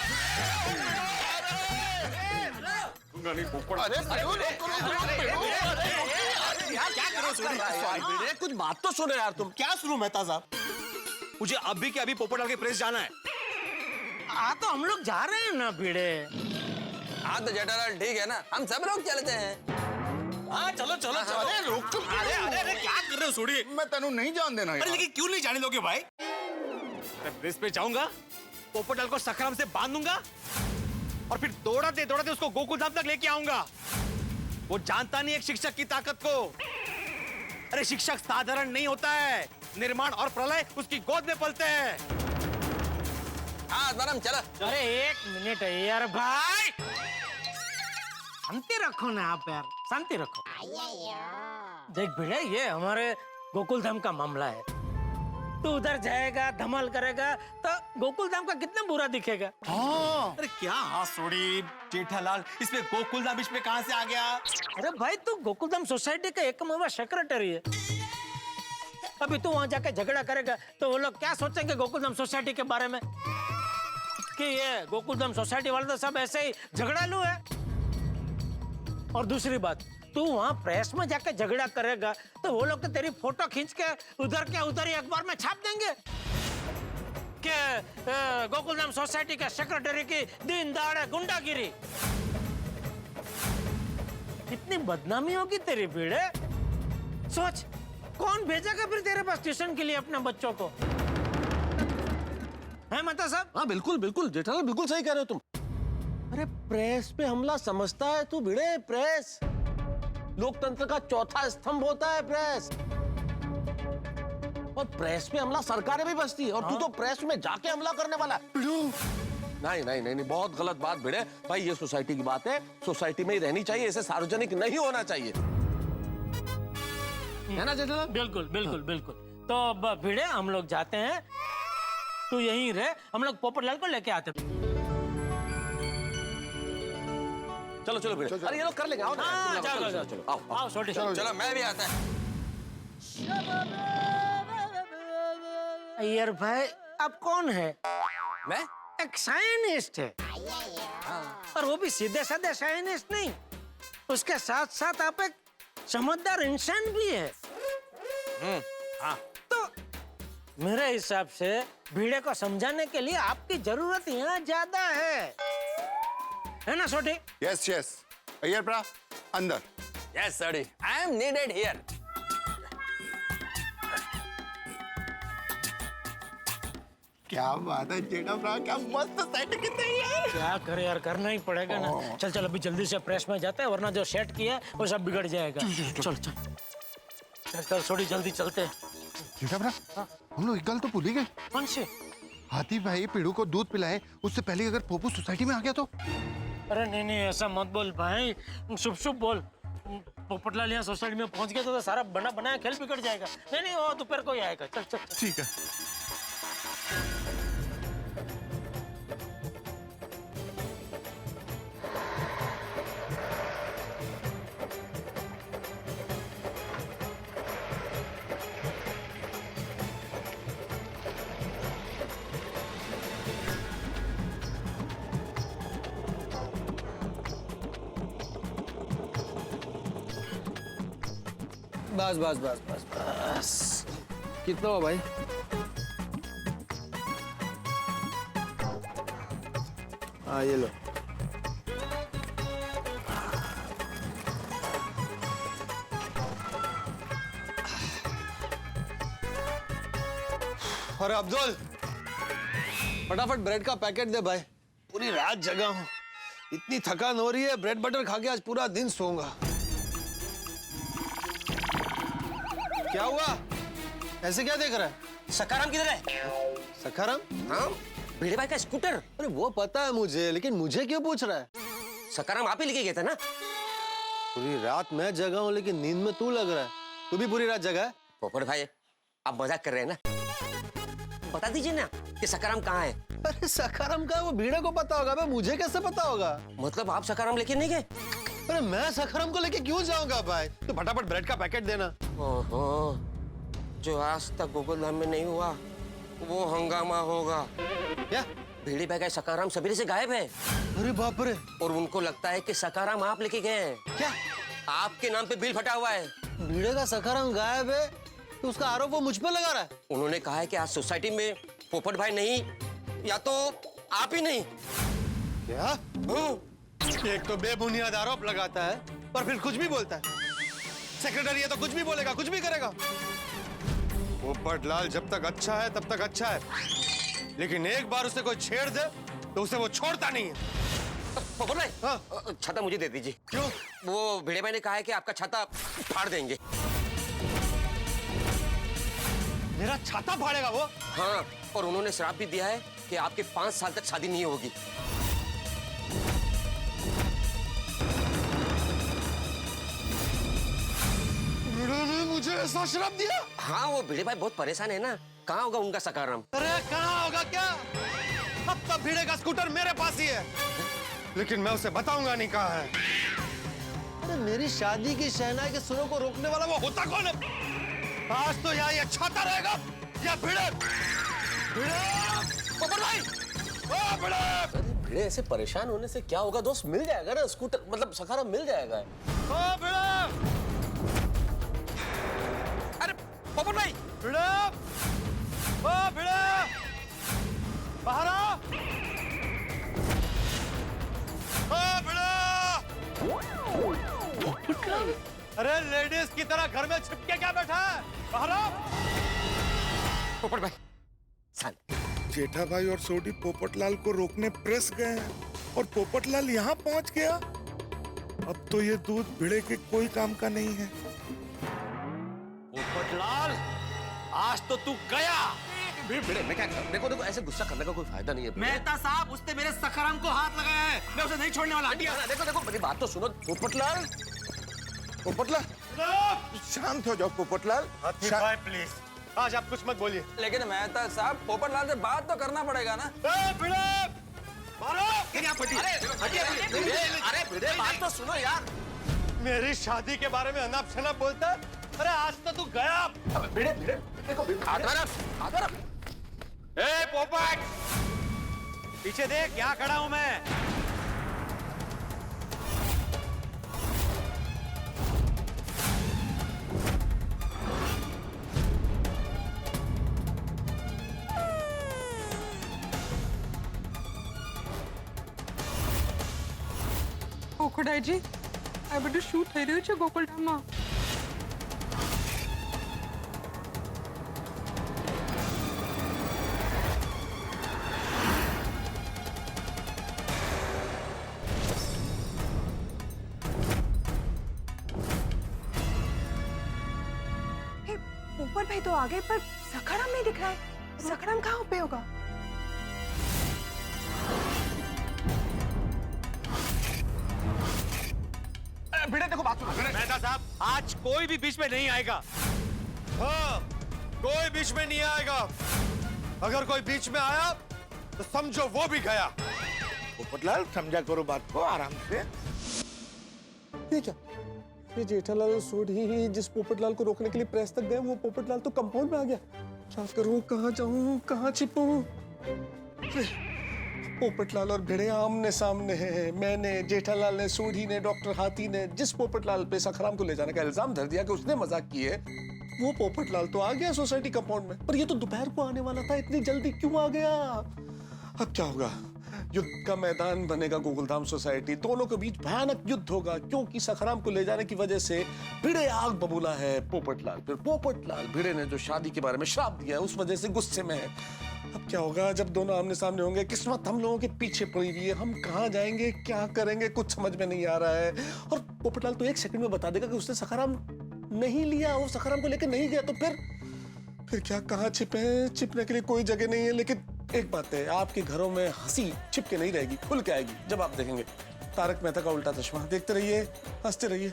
यार क्या करो भिड़े, कुछ बात तो सुनो यार तुम। क्या सुनूं मेहता साहब? मुझे अभी के अभी पोपटलाल के प्रेस जाना है। तो हम लोग जा रहे हैं ना भिड़े। हाँ तो जेठालाल ठीक है ना, हम सब लोग चलते हैं। हाँ चलो चलो चलो। अरे रुक चुप। अरे अरे अरे क्या कर रहे हो? छोड़िए। मैं तेनू नहीं जान देना अरे यार। लेकिन क्यों नहीं जाने दोगे भाई? मैं प्रेस पे जाऊंगा, पोपटलाल को सखराम से बांध दूंगा और फिर दौड़ाते दौड़ाते उसको गोकुलधाम तक लेके आऊंगा। वो जानता नहीं एक शिक्षक की ताकत को। अरे शिक्षक साधारण नहीं होता है, निर्माण और प्रलय उसकी गोद में पलते हैं। हाँ आत्माराम चला। अरे एक मिनट है यार भाई, शांति रखो ना आप यार, शांति रखो। देख भिड़े, ये हमारे गोकुलधाम का मामला है। तू उधर जाएगा, धमाल करेगा तो गोकुलधाम का कितना बुरा दिखेगा। हाँ। अरे क्या हाँ सोड़ी जेठालाल, इसमें गोकुलधाम इसमें कहां से आ गया? अरे भाई तू गोकुलधाम सोसाइटी का एकमात्र सेक्रेटरी है। अभी तू वहां जाके झगड़ा करेगा तो वो लोग क्या सोचेंगे गोकुलधाम सोसाइटी के बारे में, कि ये गोकुलधाम सोसाइटी वाले तो सब ऐसे ही झगड़ालू है। और दूसरी बात, तू वहां प्रेस में जाके झगड़ा करेगा तो वो लोग तो तेरी फोटो खींच के उधर के उधर ही अखबार में छाप देंगे कि गोकुलधाम सोसाइटी के सेक्रेटरी की दिन दहाड़े गुंडागिरी। इतनी बदनामी होगी तेरी भीड़े। सोच, कौन भेजेगा फिर तेरे पास ट्यूशन के लिए अपने बच्चों को? है मेहता साहब? हाँ बिल्कुल बिल्कुल जेठालाल, बिल्कुल सही कह रहे हो तुम। अरे प्रेस पे हमला समझता है तू भिड़े? प्रेस लोकतंत्र का चौथा स्तंभ होता है प्रेस। और प्रेस पे हमला सरकारें भी बचती है और तू तो प्रेस में जाके हमला करने वाला है। नहीं नहीं नहीं नहीं, बहुत गलत बात भिड़े भाई। ये सोसाइटी की बात है, सोसाइटी में ही रहनी चाहिए, इसे सार्वजनिक नहीं होना चाहिए, है ना जेठालाल? बिल्कुल बिल्कुल बिल्कुल। तो अब भिड़े हम लोग जाते हैं, तू यहीं रहे, हम लोग पोपटलाल को लेके आते हैं। चलो चलो भिड़े, अरे ये लोग कर लेंगे। आओ ना। हाँ, जाओ, चलो जाओ, चलो आओ आओ छोटे। चलो मैं भी आता है। यार भाई आप कौन है? मैं एक साइंटिस्ट है, और वो भी सीधे साधे साइंटिस्ट नहीं, उसके साथ साथ आप एक समझदार इंसान भी है। हाँ। तो मेरे हिसाब से भीड़े को समझाने के लिए आपकी जरूरत यहाँ ज्यादा है ना छोटे? यस यस अय्यर प्रा अंदर। Yes sorry, I am needed here. क्या बात है जेठा प्रा, क्या मस्त सेट कितनी है। क्या करे यार, करना ही पड़ेगा ना। चल चल अभी जल्दी से प्रेस में जाते हैं, वरना जो सेट किया है वो सब बिगड़ जाएगा। चल चल चल चल छोटी जल्दी चलते हैं। जेठा प्रा, हम लोग एक गल तो भूल ही गए। कौन से? हाथी भाई पीड़ू को दूध पिलाए उससे पहले अगर पोपू सोसाइटी में आ गया तो? अरे नहीं नहीं ऐसा मत बोल भाई, शुभ शुभ बोल। पोपटलाल यहाँ सोसाइटी में पहुंच गया तो सारा बना बनाया खेल बिगड़ जाएगा। नहीं नहीं वो दोपहर को ही आएगा। चल चल ठीक है। बस बस बस बस बस। कितना हुआ भाई? हाँ ये लो। अरे अब्दुल, फटाफट ब्रेड का पैकेट दे भाई, पूरी रात जगा हूँ, इतनी थकान हो रही है, ब्रेड बटर खा के आज पूरा दिन सोऊंगा। क्या हुआ? ऐसे क्या देख रहा है? सखाराम किधर है? सखाराम? हाँ, भिड़े भाई का स्कूटर। अरे वो पता है मुझे, लेकिन मुझे क्यों पूछ रहा है? सखाराम आप ही लेके गए थे ना? पूरी रात मैं जगा हूँ, लेकिन नींद में तू लग रहा है। तू भी पूरी रात जगा है? पोपट भाई आप मजाक कर रहे हैं ना? बता दीजिए ना कि सखाराम कहाँ है। अरे सखाराम का वो भीड़े को पता होगा, मुझे कैसे पता होगा? मतलब आप सखाराम लेके नहीं गए? अरे मैं सखाराम को लेके क्यों जाऊंगा भाई? तो फटाफट ब्रेड का पैकेट देना। ओहो, जो आज तक गोकुलधाम में नहीं हुआ वो हंगामा होगा। क्या भेड़े भाई सकाराम सवेरे से गायब है। अरे बाप रे। और उनको लगता है कि सकाराम आप लेके गए हैं। क्या? आपके नाम पे बिल फटा हुआ है। भिड़े का सकाराम गायब है तो उसका आरोप वो मुझ पर लगा रहा है। उन्होंने कहा है कि आज सोसाइटी में पोपट भाई नहीं, या तो आप ही नहीं। क्या? एक तो बेबुनियाद आरोप लगाता है और फिर कुछ भी बोलता है। सेक्रेटरी है तो कुछ भी बोलेगा, कुछ भी करेगा। पोपटलाल जब तक अच्छा है तब तक अच्छा है, लेकिन एक बार उसे कोई छेड़ दे तो उसे वो छोड़ता नहीं है। पोपट भाई, छाता मुझे दे दीजिए। क्यों? वो भिड़े भाई ने कहा है कि आपका छाता फाड़ देंगे। मेरा छाता फाड़ेगा वो? हाँ, और उन्होंने श्राप भी दिया है कि आपके 5 साल तक शादी नहीं होगी। भिड़े ने मुझे ऐसा श्राप दिया? हाँ, वो भिड़े भाई बहुत परेशान है ना। कहाँ होगा उनका सकाराम? अरे कहाँ होगा क्या? अब तक भिड़े का स्कूटर मेरे पास ही है, लेकिन मैं उसे बताऊंगा नहीं कहाँ है। अरे मेरी शादी की शहनाई के सुरों को रोकने वाला वो होता कौन है? आज तो यहाँ ये छाता रहेगा या भिड़े? पोपट भाई! ओ भिड़े! भिड़े ऐसे परेशान होने से क्या होगा दोस्त? मिल जाएगा ना स्कूटर, मतलब सकाराम मिल जाएगा। ओ भिड़े! अरे पोपट भाई! भिड़े! ओ भिड़े! बाहर आ! ओ भिड़े! अरे लेडीज की तरह घर में छिपके क्या बैठा है? बाहर आ! पोपट भाई, जेठा भाई और सोडी पोपटलाल को रोकने प्रेस गए हैं और पोपटलाल यहाँ पहुँच गया। अब तो ये दूध भिड़े के कोई काम का नहीं है। पोपटलाल, आज तो तू गया। भिड़े मैं क्या कर? देखो देखो, ऐसे गुस्सा करने का कोई फायदा नहीं है। मेहता साहब, उसने मेरे सखाराम को हाथ लगाया है, मैं उसे नहीं छोड़ने वाला। देखो देखो, मेरी बात तो सुनो। पोपटलाल, पोपटलाल शांत हो जाओ। पोपटलाल भाई प्लीज, आज आप कुछ मत बोलिए। लेकिन मेहता साहब, पोपटलाल से बात तो करना पड़ेगा ना। अरे भिड़े बात तो सुनो यार। मेरी शादी के बारे में अनाप शनाप बोलता है। अरे आज तो तू गया। भिड़े भिड़े देखो, ए पोपट, पीछे देख, यहाँ खड़ा हूं मैं। ખોખડાઈજી આ બધું શું થઈ રહ્યું છે ગોકુલધામમાં? पोपट भाई तो आ गए, पर सखाराम नहीं दिख रहा है। सखाराम कहाँ पे होगा? भिड़े देखो, बात सुनो। मेहता साहब, आज कोई भी बीच में नहीं आएगा। हाँ, कोई बीच में नहीं आएगा। अगर कोई बीच में आया तो समझो वो भी गया। पोपटलाल समझा करो बात को आराम से। ये क्या? ये जेठालाल सोढ़ी जिस पोपटलाल को रोकने के लिए प्रेस तक गए, वो पोपटलाल तो कंपाउंड में आ गया। क्या करूं, कहाँ जाऊं, कहाँ छिपूं? पोपटलाल और भिड़े आमने सामने हैं। मैंने, जेठालाल ने, सोढ़ी ने, डॉक्टर हाथी ने जिस पोपटलाल पे सखाराम को ले जाने का इल्जाम धर दिया कि उसने मजाक की है, वो पोपटलाल तो आ गया सोसाइटी कंपाउंड में। पर ये तो दोपहर को आने वाला था, इतनी जल्दी क्यों आ गया? अब क्या होगा? युद्ध का मैदान बनेगा गोकुलधाम सोसाइटी। दोनों के बीच भयानक युद्ध होगा, क्योंकि सखाराम को ले जाने की वजह से भिड़े आग बबूला है पोपटलाल। फिर पोपटलाल भिड़े ने जो शादी के बारे में श्राप दिया है, उस वजह से गुस्से में है। अब क्या होगा जब दोनों आमने सामने होंगे? किस्मत हम लोगों के पीछे पड़ी हुई है। हम कहाँ जाएंगे, क्या करेंगे, कुछ समझ में नहीं आ रहा है। और पोपटलाल तो 1 सेकंड में बता देगा कि उसने सखाराम नहीं लिया, वो सखाराम को लेकर नहीं गया। तो फिर क्या, कहाँ छिपे हैं? छिपने के लिए कोई जगह नहीं है। लेकिन एक बात है, आपके घरों में हंसी छिप के नहीं रहेगी, खुल के आएगी जब आप देखेंगे तारक मेहता का उल्टा चश्मा। देखते रहिए, हंसते रहिए।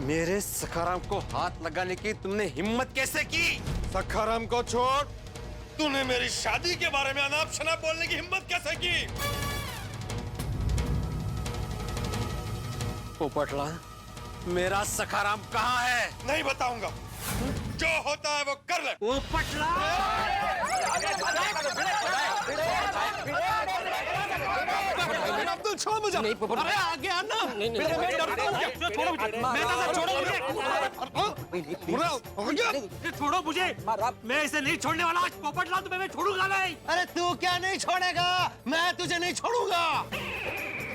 मेरे सखाराम को हाथ लगाने की तुमने हिम्मत कैसे की? सखाराम को छोड़, तूने मेरी शादी के बारे में अनाप शनाप बोलने की हिम्मत कैसे की? पोपटलाल, मेरा सखाराम कहाँ है? नहीं बताऊंगा। जो होता है वो कर ले। अब्दुल छोड़ मुझे। नहीं पोपट अरे आगे आना। नहीं, नहीं, मैं डरता हूँ। छोड़ो मुझे। मेहता साहब छोड़ो मुझे। छोड़ो मुझे। मैं इसे नहीं छोड़ने वाला। आज पोपटलाल तुम्हें मैं छोड़ूंगा नहीं। अरे तू क्या नहीं छोड़ेगा? मैं तुझे नहीं छोड़ूंगा।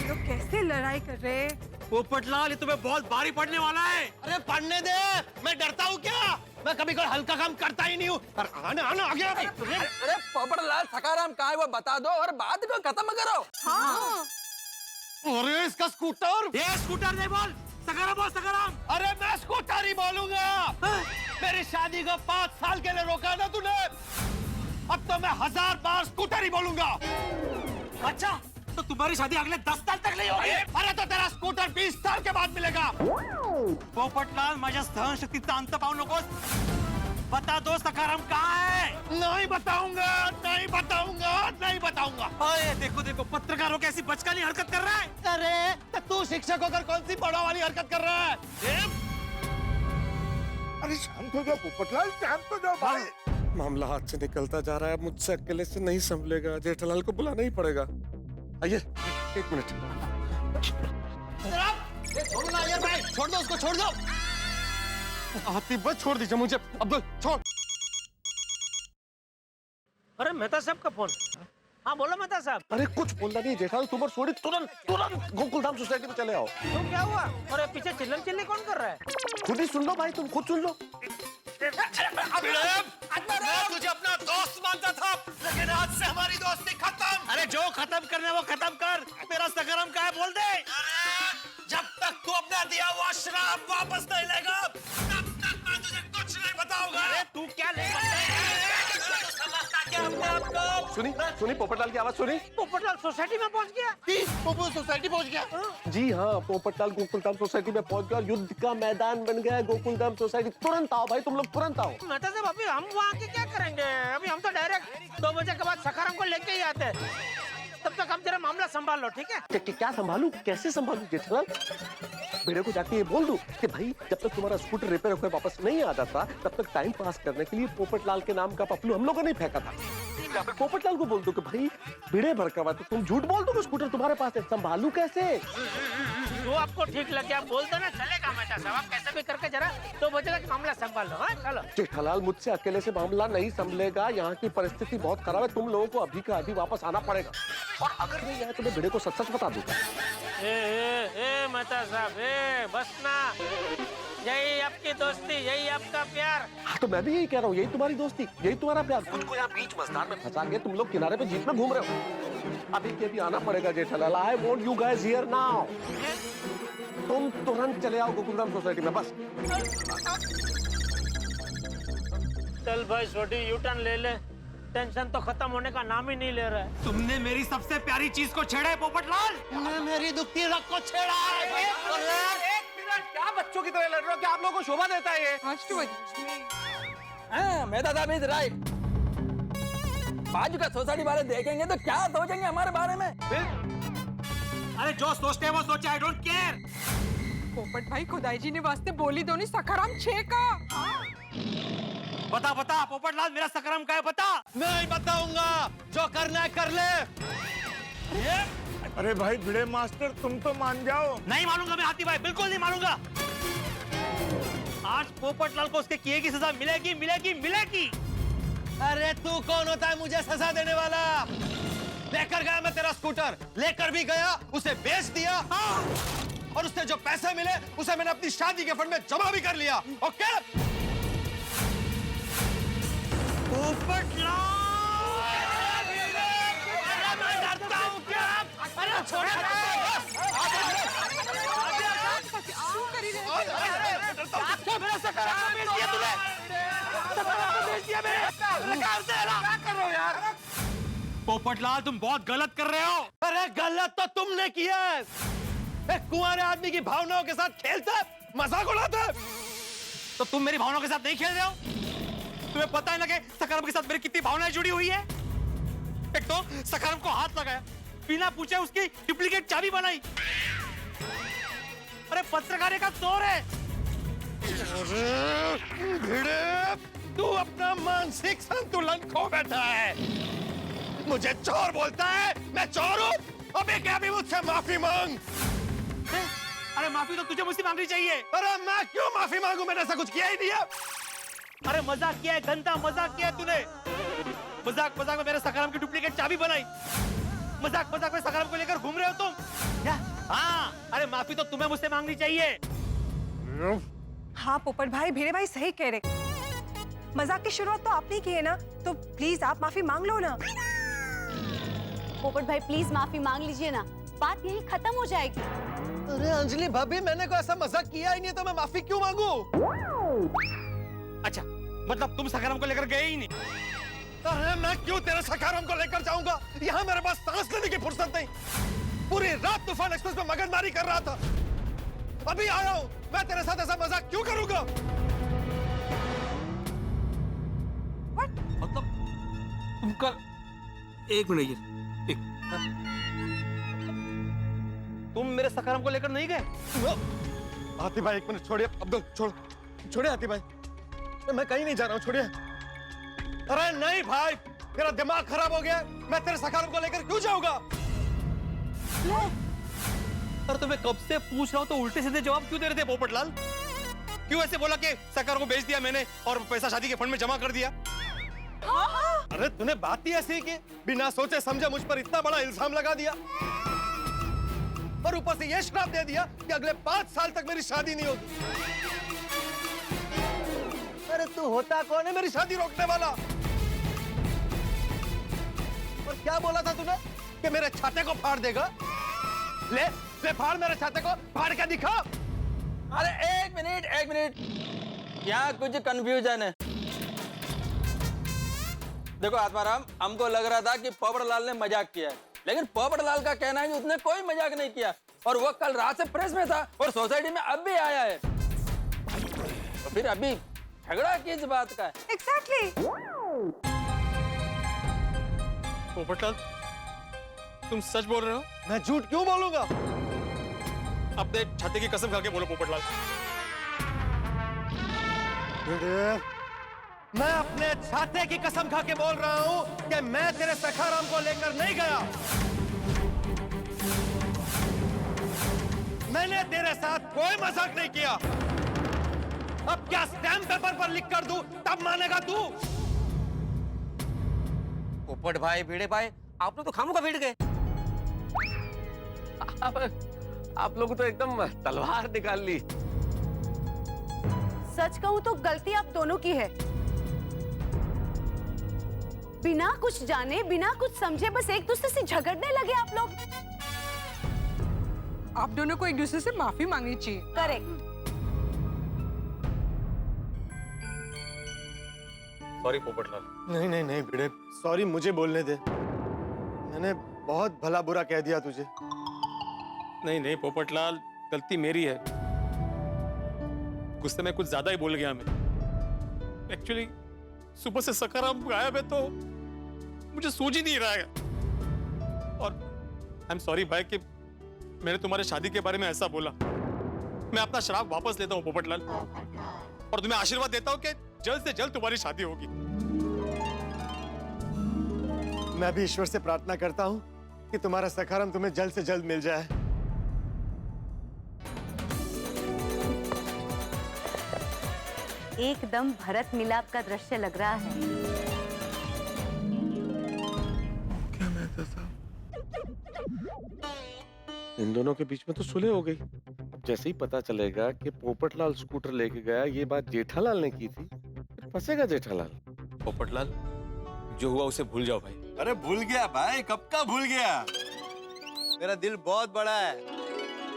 लोग कैसे लड़ाई कर रहे हैं? पोपटलाल ये तुम्हें बहुत भारी पड़ने वाला है। अरे पढ़ने दे। मैं डरता हूँ क्या? मैं कभी कोई हल्का काम करता ही नहीं हूँ। आना आना आगे। अरे पोपटलाल सखाराम कहाँ है वो बता दो और बात को खत्म करो। हाँ। अरे इसका स्कूटर। ये स्कूटर नहीं बोल। सखाराम बोल सखाराम। अरे मैं स्कूटर ही बोलूंगा। मेरी शादी को 5 साल के लिए रोका ना तूने। अब तो मैं 1000 बार स्कूटर ही बोलूंगा। अच्छा तो तुम्हारी शादी अगले 10 साल तक नहीं होगी। अरे तो तेरा स्कूटर 20 साल के बाद मिलेगा। पोपटलाल माझ्या सहनशक्तीचा अंत पाहू नकोस। बता दो सखाराम कहाँ है? नहीं बताऊंगा, नहीं बताऊंगा, नहीं बताऊंगा। अरे देखो देखो पत्रकारों की ऐसी बचकानी हरकत कर रहा है। अरे तो तू शिक्षक होकर कौन सी बड़ा वाली हरकत कर रहा है? अरे शांत हो जाओ पोपटलाल, शांत हो जाओ भाई। मामला हाथ से निकलता जा रहा है। मुझसे अकेले से नहीं संभलेगा। जेठालाल को बुलाना ही पड़ेगा। आइए 1 मिनट। छोड़ो ना यार भाई, छोड़ दो उसको, छोड़ दो। हाथी बस छोड़ दीजिए मुझे। अब्दुल छोड़। अरे मेहता साहब का फोन। हाँ बोलो मेहता साहब। अरे कुछ बोलना नहीं जेठालाल, तुम और सोनी तुरंत तुरंत गोकुलधाम सोसाइटी में चले आओ। तो क्या हुआ? अरे पीछे चिल्लम चिल्ली कौन कर रहा है? खुद ही सुन लो भाई, तुम खुद सुन लो। मैं तुझे अपना दोस्त मानता था, लेकिन आज से हमारी दोस्ती खत्म। अरे जो खत्म करना है वो खत्म कर। मेरा सखाराम कहाँ है बोल दे। जब तक तू अपना दिया हुआ श्राप वापस नहीं लेगा, तब तक मैं तुझे कुछ नहीं बताऊंगा। अरे तू क्या लेगा? समझता क्या अपने आप को? सुनी सुनी पोपटलाल की आवाज सुनी? पोपटलाल सोसाइटी में पहुंच गया। पोपट सोसाइटी पहुंच गया। जी हाँ, पोपटलाल गोकुलधाम सोसाइटी में पहुंच गया। युद्ध का मैदान बन गया है गोकुलधाम सोसाइटी। तुरंत आओ भाई, तुम लोग तुरंत आओ। मेहता साहब अभी हम वहाँ के क्या करेंगे? अभी हम तो डायरेक्ट 2 बजे के बाद सखाराम को लेके ही आते हैं। तब तक हम जरा मामला संभाल लो, ठीक है? क्या संभालू? कैसे संभालू जेठालाल? बेड़े को जाके ये बोल दूं कि भाई जब तक तुम्हारा स्कूटर रिपेयर होकर वापस नहीं आ जाता तब तक टाइम पास करने के लिए पोपटलाल के नाम का पपलू हम लोगों ने फेंका था। या फिर पोपटलाल को बोल दो कि भाई भिड़े भड़का हुआ, तो तुम झूठ बोल दो कि स्कूटर तुम्हारे पास है। संभालू कैसे? जो आपको ठीक लगे आप बोल दो ना, चलेगा मेहता साहब। आप कैसे भी करके जरा 2 बजे तक मामला संभाल लो। हाँ चलो। जेठालाल मुझसे अकेले से मामला नहीं संभलेगा। यहाँ की परिस्थिति बहुत खराब है। तुम लोगों को अभी का अभी वापस आना पड़ेगा। और अगर नहीं आए तो मैं भिड़े को सच सच बता दूंगा। ए मेहता साहब, बस ना। यही आपकी दोस्ती, यही आपका प्यार। हाँ तो मैं भी यही कह रहा हूँ, यही तुम्हारी दोस्ती, यही तुम्हारा प्यार। खुद को यहाँ बीच मस्तान में फंसा के तुम लोग किनारे पे जीप में घूम रहे हो। अभी के भी आना पड़ेगा Jethalal. I want you guys here now. तुम तुरंत चले आओ गोकुलधाम सोसाइटी में बस। चल भाई छोटी यू टर्न ले ले। टेंशन तो खत्म होने का नाम ही नहीं ले रहा है। तुमने मेरी सबसे प्यारी चीज को छेड़ा है पोपटलाल। तुमने मेरी दुखती रग को छेड़ा है। एक मिनट, क्या बच्चों की तरह लड़ रहे हो? क्या आप लोगों को शोभा देता है ये? हाँ, मेहता साहब इज राइट। बाजू का सोसाइटी वाले देखेंगे तो क्या सोचेंगे हमारे बारे में? अरे जो सोचते हैं वो सोचे। I don't care. पोपट भाई खुदाई जी ने वास्ते बोली दोनी सखाराम 6 का। बता बता पोपटलाल, मेरा सखाराम का है बता। नहीं बताऊंगा। जो करना है कर ले। अरे भाई भिड़े मास्टर, तुम तो मान जाओ। नहीं मानूंगा मैं हाथी भाई, बिल्कुल नहीं मानूंगा। आज पोपटलाल को उसके किए की सजा मिलेगी मिलेगी मिलेगी। अरे तू कौन होता है मुझे सजा देने वाला? लेकर गया मैं तेरा स्कूटर, लेकर भी गया, उसे बेच दिया। और उससे जो पैसे मिले उसे मैंने अपनी शादी के फंड में जमा भी कर लिया। ओके पोपटलाल, मैं डरता हूँ क्या? अरे छोड़ मेरा सखाराम बेच दिया तूने। सखाराम बेच दिया मेरे। क्या कर रहे हो यार? पोपटलाल तुम बहुत गलत कर रहे हो। अरे गलत तो तुमने किया है। एक कुंवारे आदमी की भावनाओं के साथ खेलते मजाक उड़ाते। तो तुम मेरी भावनाओं के साथ नहीं खेल रहे हो? तुम्हें पता है ना कि सखाराम के साथ मेरी कितनी भावनाएं जुड़ी हुई है। एक तो सखाराम को हाथ लगाया, बिना पूछे उसकी डुप्लीकेट चाबी बनाई। अरे पत्रकारिता का चोर है। भिड़े, तू अपना मानसिक संतुलन खो बैठा है। मुझे चोर बोलता है, मैं चोर हूँ? अबे क्या भी मुझसे माफी मांग। अरे माफी तो तुझे मुझसे मांगनी चाहिए। अरे मैं क्यों माफी मांगू, मैंने ऐसा कुछ किया ही नहीं है। अरे मजाक किया है, गंदा मजाक किया है तूने। मजाक मजाक में मेरे सखाराम की डुप्लीकेट चाबी बनाई। मजाक मजाक में सखाराम को लेकर घूम रहे हो तुम क्या? हाँ, अरे माफी तो तुम्हें मुझसे मांगनी चाहिए। हाँ पोपट भाई, भिड़े भाई सही कह रहे। मजाक की शुरुआत तो आपने की है ना, तो प्लीज आप माफी मांग लो ना। पोपट भाई प्लीज माफी मांग लीजिए ना, बात यही खत्म हो जाएगी। अरे अंजलि भाभी, मैंने कोई ऐसा मजाक किया ही नहीं, तो मैं माफी क्यों मांगू? अच्छा, मतलब तुम सखाराम को लेकर गए ही नहीं? अरे मैं क्यों तेरे सखाराम को लेकर जाऊंगा? यहाँ मेरे पास सांस लेने की फुर्सत नहीं। पूरी रात तूफान एक्सप्रेस में मगनमारी कर रहा था। अभी आया हूँ, मैं तेरे साथ ऐसा मजाक क्यों करूंगा? मतलब तुम कल, एक मिनट, तुम मेरे सखाराम को लेकर नहीं गए? हाथी भाई एक मिनट छोड़िए। अब्दुल छोड़िए हाथी भाई, मैं कहीं नहीं जा रहा हूँ, छोड़िए। अरे नहीं भाई, मेरा दिमाग खराब हो गया। मैं तेरे सखाराम को लेकर क्यों जाऊंगा? अरे तुम्हें कब से पूछ रहा हूँ तो उल्टे सीधे जवाब क्यों दे रहे थे पोपटलाल? क्यों ऐसे बोला कि सखाराम को बेच दिया मैंने और पैसा शादी के फंड में जमा कर दिया? अरे तूने बात ही ऐसी की, बिना सोचे समझे मुझ पर इतना बड़ा इल्जाम लगा दिया और ऊपर से ये श्राप दे दिया कि अगले 5 साल तक मेरी शादी नहीं होगी। अरे तू होता कौन है मेरी शादी रोकने वाला? और क्या बोला था तूने कि मेरे छाते को फाड़ देगा? ले फाड़ मेरे छाते को, फाड़ के दिखा। अरे एक मिनट, यहाँ कुछ कंफ्यूजन है। देखो आत्माराम, हमको लग रहा था कि पोपटलाल ने मजाक किया है, लेकिन पोपटलाल का कहना है कि उसने कोई मजाक नहीं किया और वो कल रात से प्रेस में था और सोसाइटी में अब भी आया है। तो फिर अभी झगड़ा किस बात का है? एग्जैक्टली। पोपटलाल, तुम सच बोल रहे हो? मैं झूठ क्यों बोलूंगा? अपने छाते की कसम खा के बोलो पोपटलाल। मैं अपने छाते की कसम खा के बोल रहा हूं कि मैं तेरे सखाराम को लेकर नहीं गया। मैंने तेरे साथ कोई मजाक नहीं किया। अब क्या स्टैम्प पेपर पर लिख कर दूं तब मानेगा तू? पोपट भाई, भिड़े भाई, आप लोग तो खामों का भिड़ गए। आप लोग तो एकदम तलवार निकाल ली। सच कहूं तो गलती आप दोनों की है। बिना कुछ जाने, बिना कुछ समझे बस एक दूसरे से झगड़ने लगे आप लोग। आप दोनों को एक दूसरे से माफी मांगनी चाहिए। करेक्ट। सॉरी पोपटलाल। नहीं भिड़े, सॉरी मुझे बोलने दे। मैंने बहुत भला बुरा कह दिया तुझे। नहीं पोपटलाल, गलती मेरी है। गुस्से में कुछ ज्यादा ही बोल गया मैं। एक्चुअली सुबह से सखाराम गायब है तो मुझे सूझ ही नहीं रहा है। और आई एम सॉरी भाई कि मैंने तुम्हारे शादी के बारे में ऐसा बोला। मैं अपना श्राप वापस लेता हूँ पोपटलाल और तुम्हें आशीर्वाद देता हूँ कि जल्द से जल्द तुम्हारी शादी होगी। मैं भी ईश्वर से प्रार्थना करता हूँ कि तुम्हारा सखाराम तुम्हें जल्द से जल्द मिल जाए। एकदम भरत मिलाप का दृश्य लग रहा है। क्या मेहता साहब? इन दोनों के बीच में तो सुलह हो गई। अब जैसे ही पता चलेगा कि पोपटलाल स्कूटर लेके गया, ये बात जेठालाल ने की थी, फिर फंसेगा जेठालाल। पोपटलाल, जो हुआ उसे भूल जाओ भाई। अरे भूल गया भाई, कब का भूल गया? मेरा दिल बहुत बड़ा है।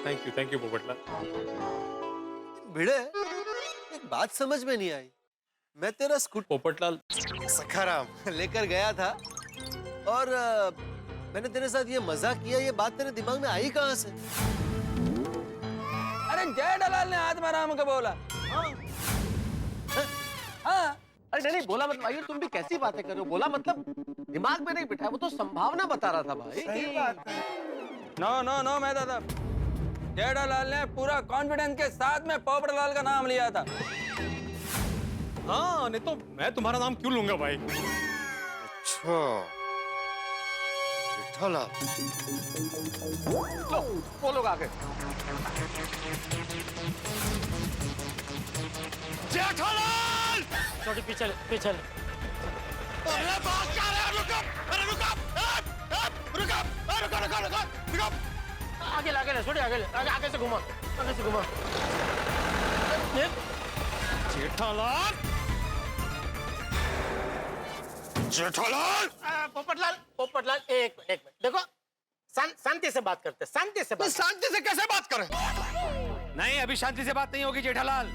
Thank you Popatlal. भिड़े, एक बात समझ में नहीं आई। मैं तेरा स्कूटर पोपटलाल सखाराम लेकर गया था और मैंने तेरे साथ ये मजाक किया, ये बात तेरे दिमाग में आई कहाँ से? अरे जेठालाल ने आत्माराम को बोला। हाँ, अरे नहीं बोला मतलब भाई, तुम भी कैसी बातें कर रहे हो? बोला मतलब दिमाग में नहीं बिठाया, वो तो संभावना बता रहा था भाई। सही बात है। नो मैं दादा, जेठालाल ने पूरा कॉन्फिडेंस के साथ में पोपटलाल का नाम लिया था। हाँ, नहीं तो मैं तुम्हारा नाम क्यों लूंगा भाई? अच्छा जेठालाल, लो वो लोग आ गए। जेठालाल! छोटी पीछे पीछे। अरे बात कर रहे हो? रुको! अरे रुको! रुको! रुको! रुको! रुको! रुको! आगे ले छोटी आगे से घुमा जेठालाल! जेठालाल! पोपटलाल एक मिनट देखो, शांति से बात करते, शांति से कैसे बात करें? नहीं, अभी शांति से बात नहीं होगी जेठालाल।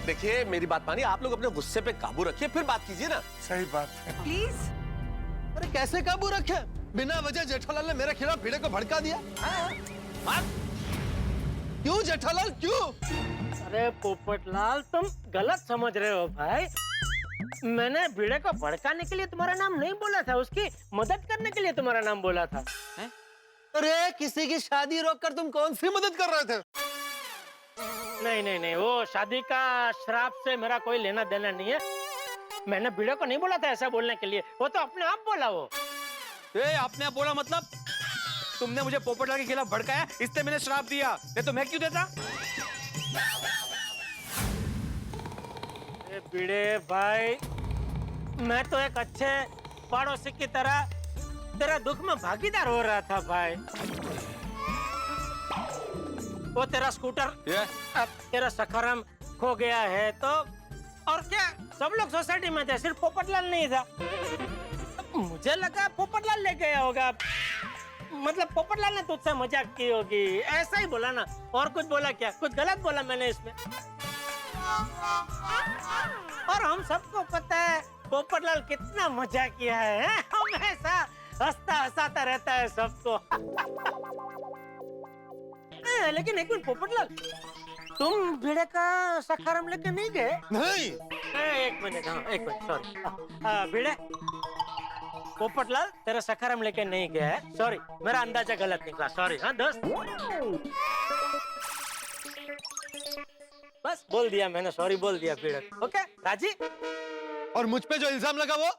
देखिए मेरी बात मानिए, आप लोग अपने गुस्से पे काबू रखिए, फिर बात कीजिए ना। सही बात है। प्लीज। अरे कैसे काबू रखे? बिना वजह जेठालाल ने मेरे खिलाफ भिड़े को भड़का दिया। क्यों जेठालाल, क्यों? अरे पोपटलाल, तुम गलत समझ रहे हो भाई। मैंने भिड़े को भड़काने के लिए तुम्हारा नाम नहीं बोला था, उसकी मदद करने के लिए तुम्हारा नाम बोला था। अरे किसी की शादी रोककर तुम कौन सी मदद कर रहे थे? नहीं, वो शादी का श्राप से मेरा कोई लेना देना नहीं है। मैंने भिड़े को नहीं बोला था ऐसा बोलने के लिए, वो तो अपने आप बोला। वो अपने आप बोला मतलब? तुमने मुझे पोपटलाल के खिलाफ भड़काया, इसलिए मैंने श्राप दिया। नहीं तो मैं क्यों देता? भिड़े भाई, मैं तो एक अच्छे पड़ोसी की तरह तेरा दुख में भागीदार हो रहा था भाई। वो तेरा स्कूटर अब तेरा सखाराम खो गया है तो और क्या, सब लोग सोसाइटी में थे, सिर्फ पोपटलाल नहीं था। मुझे लगा पोपटलाल ले गया होगा, मतलब पोपटलाल ने तुझसे मजाक की होगी, ऐसा ही बोला ना। और कुछ बोला क्या? कुछ गलत बोला मैंने इसमें? और हम सबको पता है पोपटलाल कितना मजाक किया है, हमेशा हंसता रहता है सबको। लेकिन एक मिनट पोपटलाल, तुम भिड़े का सखाराम लेके नहीं गए? नहीं। एक मिनट सॉरी भिड़े, पोपटलाल तेरा सखाराम लेके नहीं गया है, सॉरी, मेरा अंदाजा गलत निकला, सॉरी। हाँ दोस्त, बस बोल दिया मैंने, सॉरी बोल दिया भिड़े। ओके राजी? और मुझ पे जो इल्जाम लगा वो?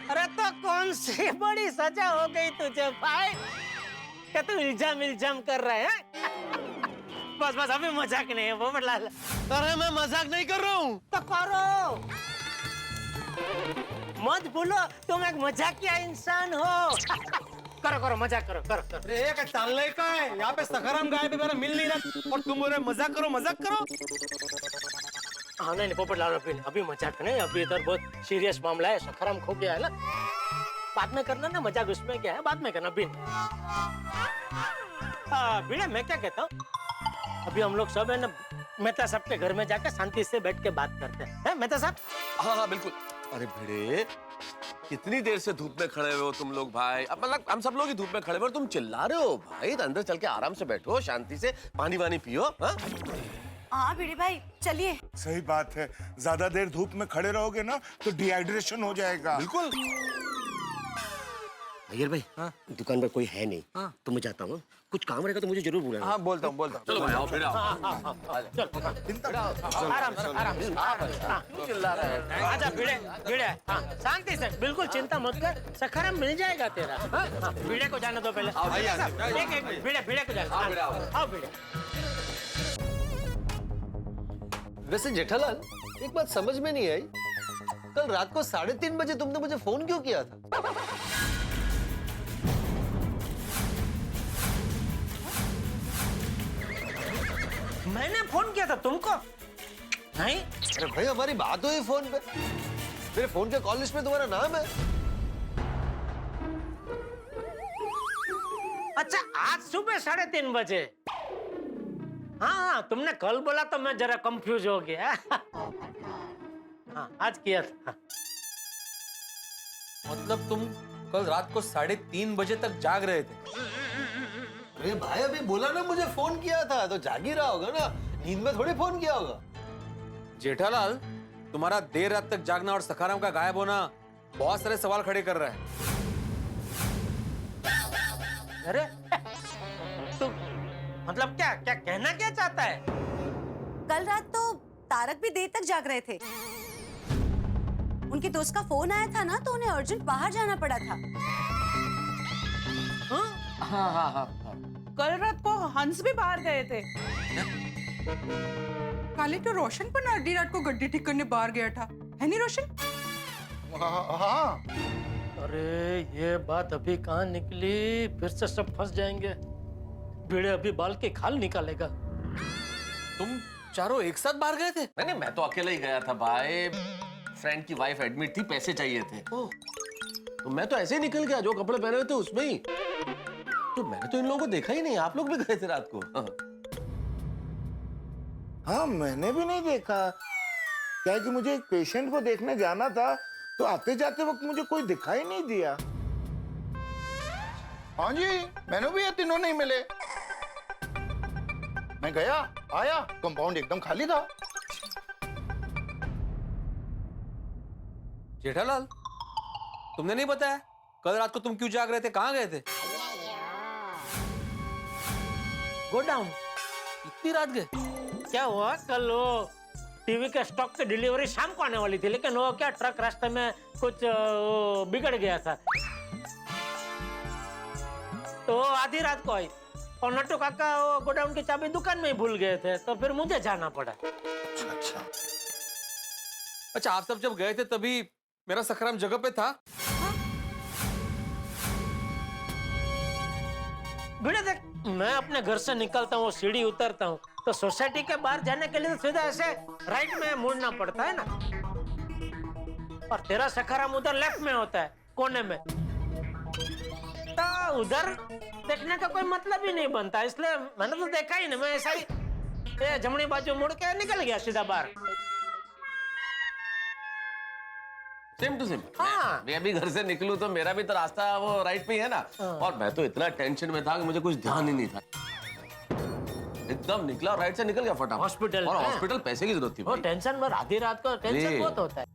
अरे तो कौन सी बड़ी सजा हो गई तुझे भाई, क्या तू इल्जाम कर रहा है? बस अभी मजाक नहीं है पोपटलाल। अरे मैं मजाक नहीं कर रहा हूँ। तो करो, मत भूलो तुम एक मजाकिया इंसान हो। करो मजाक करो। अरे क्या चालने का है? यहाँ पे सखाराम गायब है, मेरा मिल नहीं रहा और तुम बोल रहे मजाक करो। हाँ नहीं पोपटलाल, अभी मजाक नहीं, अभी इधर बहुत सीरियस मामला है, सखाराम खो गया है ना। बाद में करना ना मजाक, उसमें क्या है, बाद में करना। भिड़े मैं क्या कहता हूँ, अभी हम लोग सब है ना मेहता साहब के घर में जाकर शांति से बैठ के बात करते हैं, मेहता साहब? हाँ बिल्कुल। अरे भिड़े, कितनी देर से धूप में खड़े हुए हो तुम लोग भाई? अब मतलब हम सब लोग ही धूप में खड़े हुए और तुम चिल्ला रहे हो भाई। तो अंदर चल के आराम से बैठो, शांति से पानी वानी पियो। हाँ भिड़े भाई चलिए। सही बात है, ज्यादा देर धूप में खड़े रहोगे ना तो डिहाइड्रेशन हो जाएगा। बिल्कुल। अय्यर भाई, दुकान पर कोई है नहीं, तो मैं जाता हूँ। कुछ काम रहेगा तो मुझे जरूर बुलाना। हाँ बोलता हूँ। चलो भाई आओ, फिर आओ। आराम से चिल्ला रहा है। आजा भिड़े, हाँ शांति से, बिल्कुल चिंता मत कर, सखाराम मिल जाएगा तेरा। भिड़े को जाने दो पहले। एक भिड़े को जाने। आओ भिड़े। वैसे जेठालाल, एक बात समझ में नहीं आई, कल रात को 3:30 बजे तुमने मुझे फोन क्यों किया था? मैंने फोन किया था तुमको? नहीं। अरे भाई हमारी बात हुई फोन पे, मेरे फोन के कॉल लिस्ट में तुम्हारा नाम है। अच्छा, आज सुबह 3:30 बजे? हाँ, तुमने कल बोला तो मैं जरा कंफ्यूज हो गया। हाँ, आज किया था। मतलब तुम कल रात को 3:30 बजे तक जाग रहे थे? अरे भाई अभी बोला ना मुझे फोन किया था, तो जाग ही रहा होगा ना, नींद में थोड़ी फोन किया होगा। जेठालाल, तुम्हारा देर रात तक जागना और सखाराम का गायब होना बहुत सारे सवाल खड़े कर रहा है। अरे तू मतलब क्या कहना क्या चाहता है? कल रात तो तारक भी देर तक जाग रहे थे। उनके दोस्त का फोन आया था ना, तो उन्हें अर्जेंट बाहर जाना पड़ा था। हाँ। कल रात को हंस भी बाहर गए थे। काले तो रोशन पर आधी रात को गड्डी ठीक करने बाहर गया था, है नहीं रोशन? हाँ। अरे ये बात अभी कहाँ निकली, फिर से सब फंस जाएंगे। भिड़े अभी बाल के खाल निकालेगा। तुम चारों एक साथ बाहर गए थे? नहीं, मैं तो अकेला ही गया था भाई। फ्रेंड की वाइफ एडमिट थी, पैसे चाहिए थे। तो मैं तो ऐसे ही निकल गया, जो कपड़े पहने हुए थे उसमें ही। तो मैंने तो इन लोगों को देखा ही नहीं। आप लोग भी गए थे रात को? हाँ, मैंने भी नहीं देखा। क्या है कि मुझे एक पेशेंट को देखने जाना था, तो आते जाते वक्त मुझे कोई दिखाई नहीं दिया। हाँ जी, मैंने भी ये तीनों नहीं मिले। मैं गया, आया, कंपाउंड एकदम खाली था। जेठालाल, तुमने नहीं बताया कल रात को तुम क्यों जाग रहे थे, कहाँ गए थे? गोडाउन। इतनी रात गए? क्या हुआ, कल वो टीवी के स्टॉक की डिलीवरी शाम को आने वाली थी, लेकिन वो क्या ट्रक रास्ते में कुछ बिगड़ गया था, तो आधी रात को आई। और नट्टू काका वो गोडाउन की चाबी दुकान में ही भूल गए थे, तो फिर मुझे जाना पड़ा। अच्छा, आप सब जब गए थे तभी मेरा सखराम जगह पे था? भिड़े देख, मैं अपने घर से निकलता हूँ, सीढ़ी उतरता हूँ, तो सोसाइटी के बाहर जाने के लिए तो सीधा ऐसे राइट में मुड़ना पड़ता है ना। और तेरा सखाराम उधर लेफ्ट में होता है, कोने में। तो उधर देखने का कोई मतलब ही नहीं बनता, इसलिए मैंने तो देखा ही नहीं। मैं ऐसा ही जमनी बाजू मुड़ के निकल गया सीधा बाहर। Same to same. हाँ। मैं अभी घर से निकलूं तो मेरा भी तो रास्ता वो राइट पे ही है ना। और मैं तो इतना टेंशन में था कि मुझे कुछ ध्यान ही नहीं था। एकदम निकला और राइट से निकल गया फटाफट हॉस्पिटल। और हॉस्पिटल पैसे की जरूरत थी वो टेंशन में आधी रात को टेंशन बहुत होता है।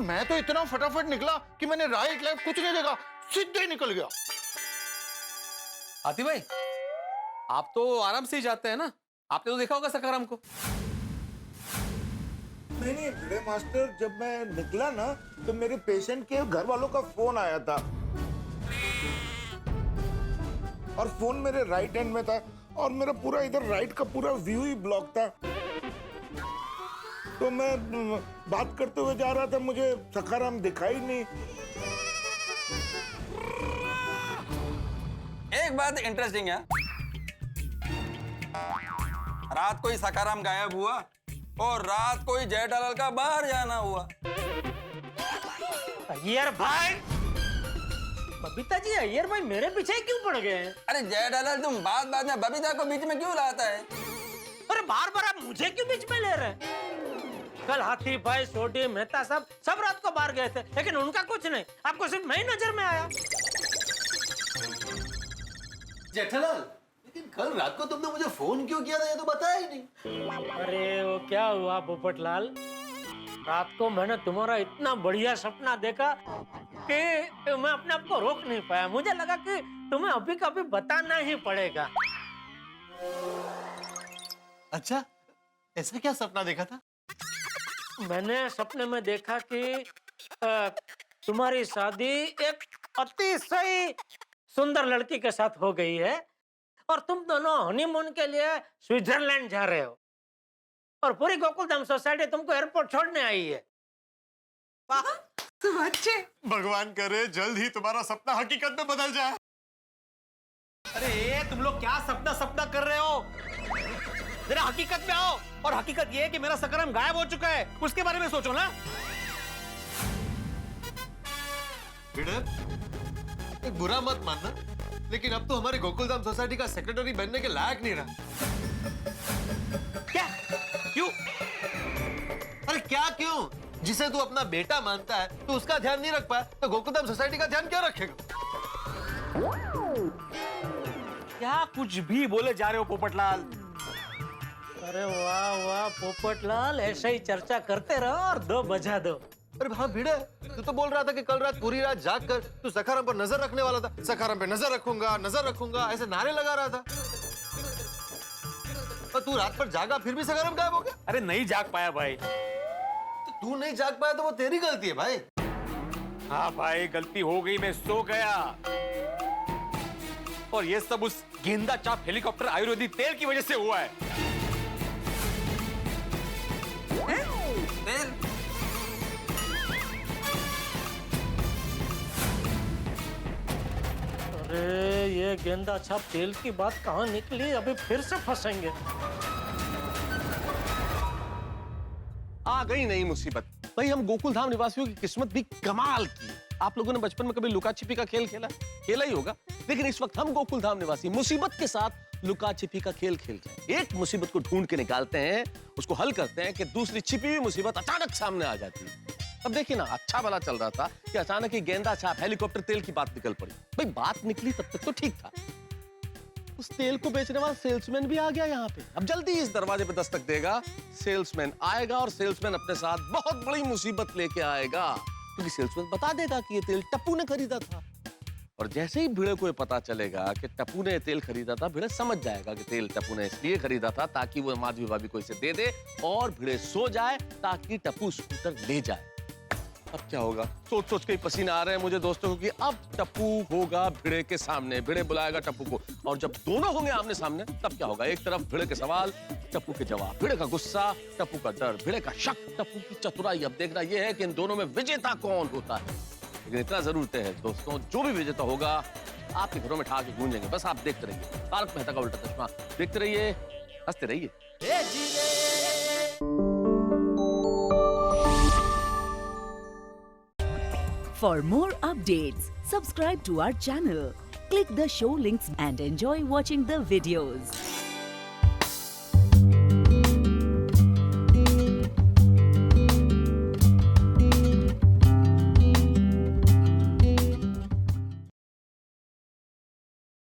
मैं तो इतना फटाफट निकला कि मैंने राइट लेफ्ट कुछ नहीं देखा, सीधे ही निकल गया। आती भाई, आप तो आराम से ही जाते हैं ना, आपने तो देखा होगा सखाराम को। नहीं, भिड़े मास्टर, जब मैं निकला ना तो मेरे पेशेंट के घर वालों का फोन आया था, और फोन मेरे राइट हैंड में था, और मेरा पूरा इधर राइट का पूरा व्यू ही ब्लॉक था। तो मैं बात करते हुए जा रहा था, मुझे सखाराम दिखाई नहीं। एक बात इंटरेस्टिंग है, रात को ही सखाराम गायब हुआ और रात को ही जेठालाल का बाहर जाना हुआ। अय्यर भाई, बबीता जी, अय्यर भाई मेरे पीछे क्यों पड़ गए हैं? अरे जेठालाल, तुम बात में बबीता को बीच में क्यों लाता है? अरे बार बार आप मुझे क्यों बीच में ले रहे हैं? कल हाथी भाई, सोडी, मेहता सब रात को बाहर गए थे, लेकिन उनका कुछ नहीं, आपको सिर्फ मैं ही नजर में आया। जेठालाल, लेकिन कल रात को तुमने मुझे फोन क्यों किया था, ये तो बताया ही नहीं। अरे वो क्या हुआ पोपटलाल, रात को मैंने तुम्हारा इतना बढ़िया सपना देखा कि मैं अपने आप को रोक नहीं पाया। मुझे लगा कि तुम्हें अभी कभी बताना ही पड़ेगा। अच्छा, ऐसा क्या सपना देखा था? मैंने सपने में देखा कि तुम्हारी शादी एक अतिशय सुंदर लड़की के साथ हो गई है, और तुम दोनों हनीमून के लिए स्विट्जरलैंड जा रहे हो, और पूरी गोकुलधाम सोसाइटी तुमको एयरपोर्ट छोड़ने आई है। वाह, तुम अच्छे। भगवान करे जल्द ही तुम्हारा सपना हकीकत में बदल जाए। अरे तुम लोग क्या सपना कर रहे हो? जरा हकीकत में आओ, और हकीकत ये है कि मेरा सखाराम गायब हो चुका है, उसके बारे में सोचो ना। एक बुरा मत मानना, लेकिन अब तो हमारे गोकुलधाम सोसाइटी का सेक्रेटरी बनने के लायक नहीं रहा। क्या? क्यों? अरे क्या क्यों? जिसे तू अपना बेटा मानता है, तो उसका ध्यान नहीं रख पाया, तो गोकुलधाम सोसाइटी का ध्यान क्या रखेगा? क्या कुछ भी बोले जा रहे हो पोपटलाल? अरे वाह वाह पोपटलाल, ऐसे ही चर्चा करते रहो और दो बजा दो। अरे हाँ भिड़े, तू तो बोल रहा था कि कल रात पूरी रात जाग कर तू सखाराम पर नजर रखने वाला था। सखाराम पे नजर रखूंगा, ऐसे नारे लगा रहा था। और तू रात भर जागा फिर भी सखाराम गायब हो गया? अरे नहीं जाग पाया भाई। तो तू नहीं जाग पाया तो वो तेरी गलती है भाई। हाँ भाई, गलती हो गई, मैं सो गया। और ये सब उस गेंदा चाप हेलीकॉप्टर आयुर्वेदिक तेल की वजह से हुआ है। तेल? अरे ये गेंदा छाप तेल की बात कहाँ निकली? अभी फिर से फंसेंगे। आ गई नई मुसीबत। भाई हम गोकुल धाम निवासियों की किस्मत भी कमाल की। आप लोगों ने बचपन में कभी लुका छिपी का खेल खेला ही होगा, लेकिन इस वक्त हम गोकुल धाम निवासी मुसीबत के साथ लुका छिपी का खेल खेल रहे हैं। एक मुसीबत को ढूंढ के निकालते हैं, उसको हल करते हैं कि दूसरी छिपी हुई मुसीबत अचानक सामने आ जाती है। अब देखिए ना, अच्छा भला चल रहा था कि अचानक ही गेंदा छाप हेलीकॉप्टर तेल की बात निकल पड़ी। भाई बात निकली तब तक तो ठीक था, उस तेल को बेचने वाला सेल्समैन भी आ गया यहाँ पे। अब जल्दी इस दरवाजे पे दस्तक देगा, सेल्समैन आएगा और सेल्समैन अपने साथ बहुत बड़ी मुसीबत लेके आएगा, क्योंकि सेल्समैन बता देगा कि ये तेल टप्पू ने खरीदा था। और जैसे ही भिड़े को ये पता चलेगा कि टप्पू ने तेल खरीदा था, भिड़े समझ जाएगा कि तेल टप्पू ने इसलिए खरीदा था ताकि वो माधवी भाभी को इसे दे दे और भिड़े सो जाए ताकि टप्पू स्कूटर ले जाए। अब क्या होगा? सोच सोच के ही पसीना आ रहे हैं मुझे दोस्तों को कि अब टप्पू होगा भिड़े के सामने, भिड़े बुलाएगा टप्पू को, और जब दोनों होंगे आमने सामने तब क्या होगा? एक तरफ भिड़े के सवाल, टप्पू के जवाब, भिड़े का गुस्सा, टप्पू का डर, भिड़े का शक, टप्पू की चतुराई। अब देखना यह है कि इन दोनों में विजेता कौन होता है। लेकिन इतना जरूर तय है दोस्तों, जो भी विजेता होगा आपके घरों में ठा के गूंजेंगे। बस आप देखते रहिए तारक मेहता का उल्टा चश्मा, देखते रहिए, हंसते रहिए। For more updates, subscribe to our channel, click the show links and enjoy watching the videos.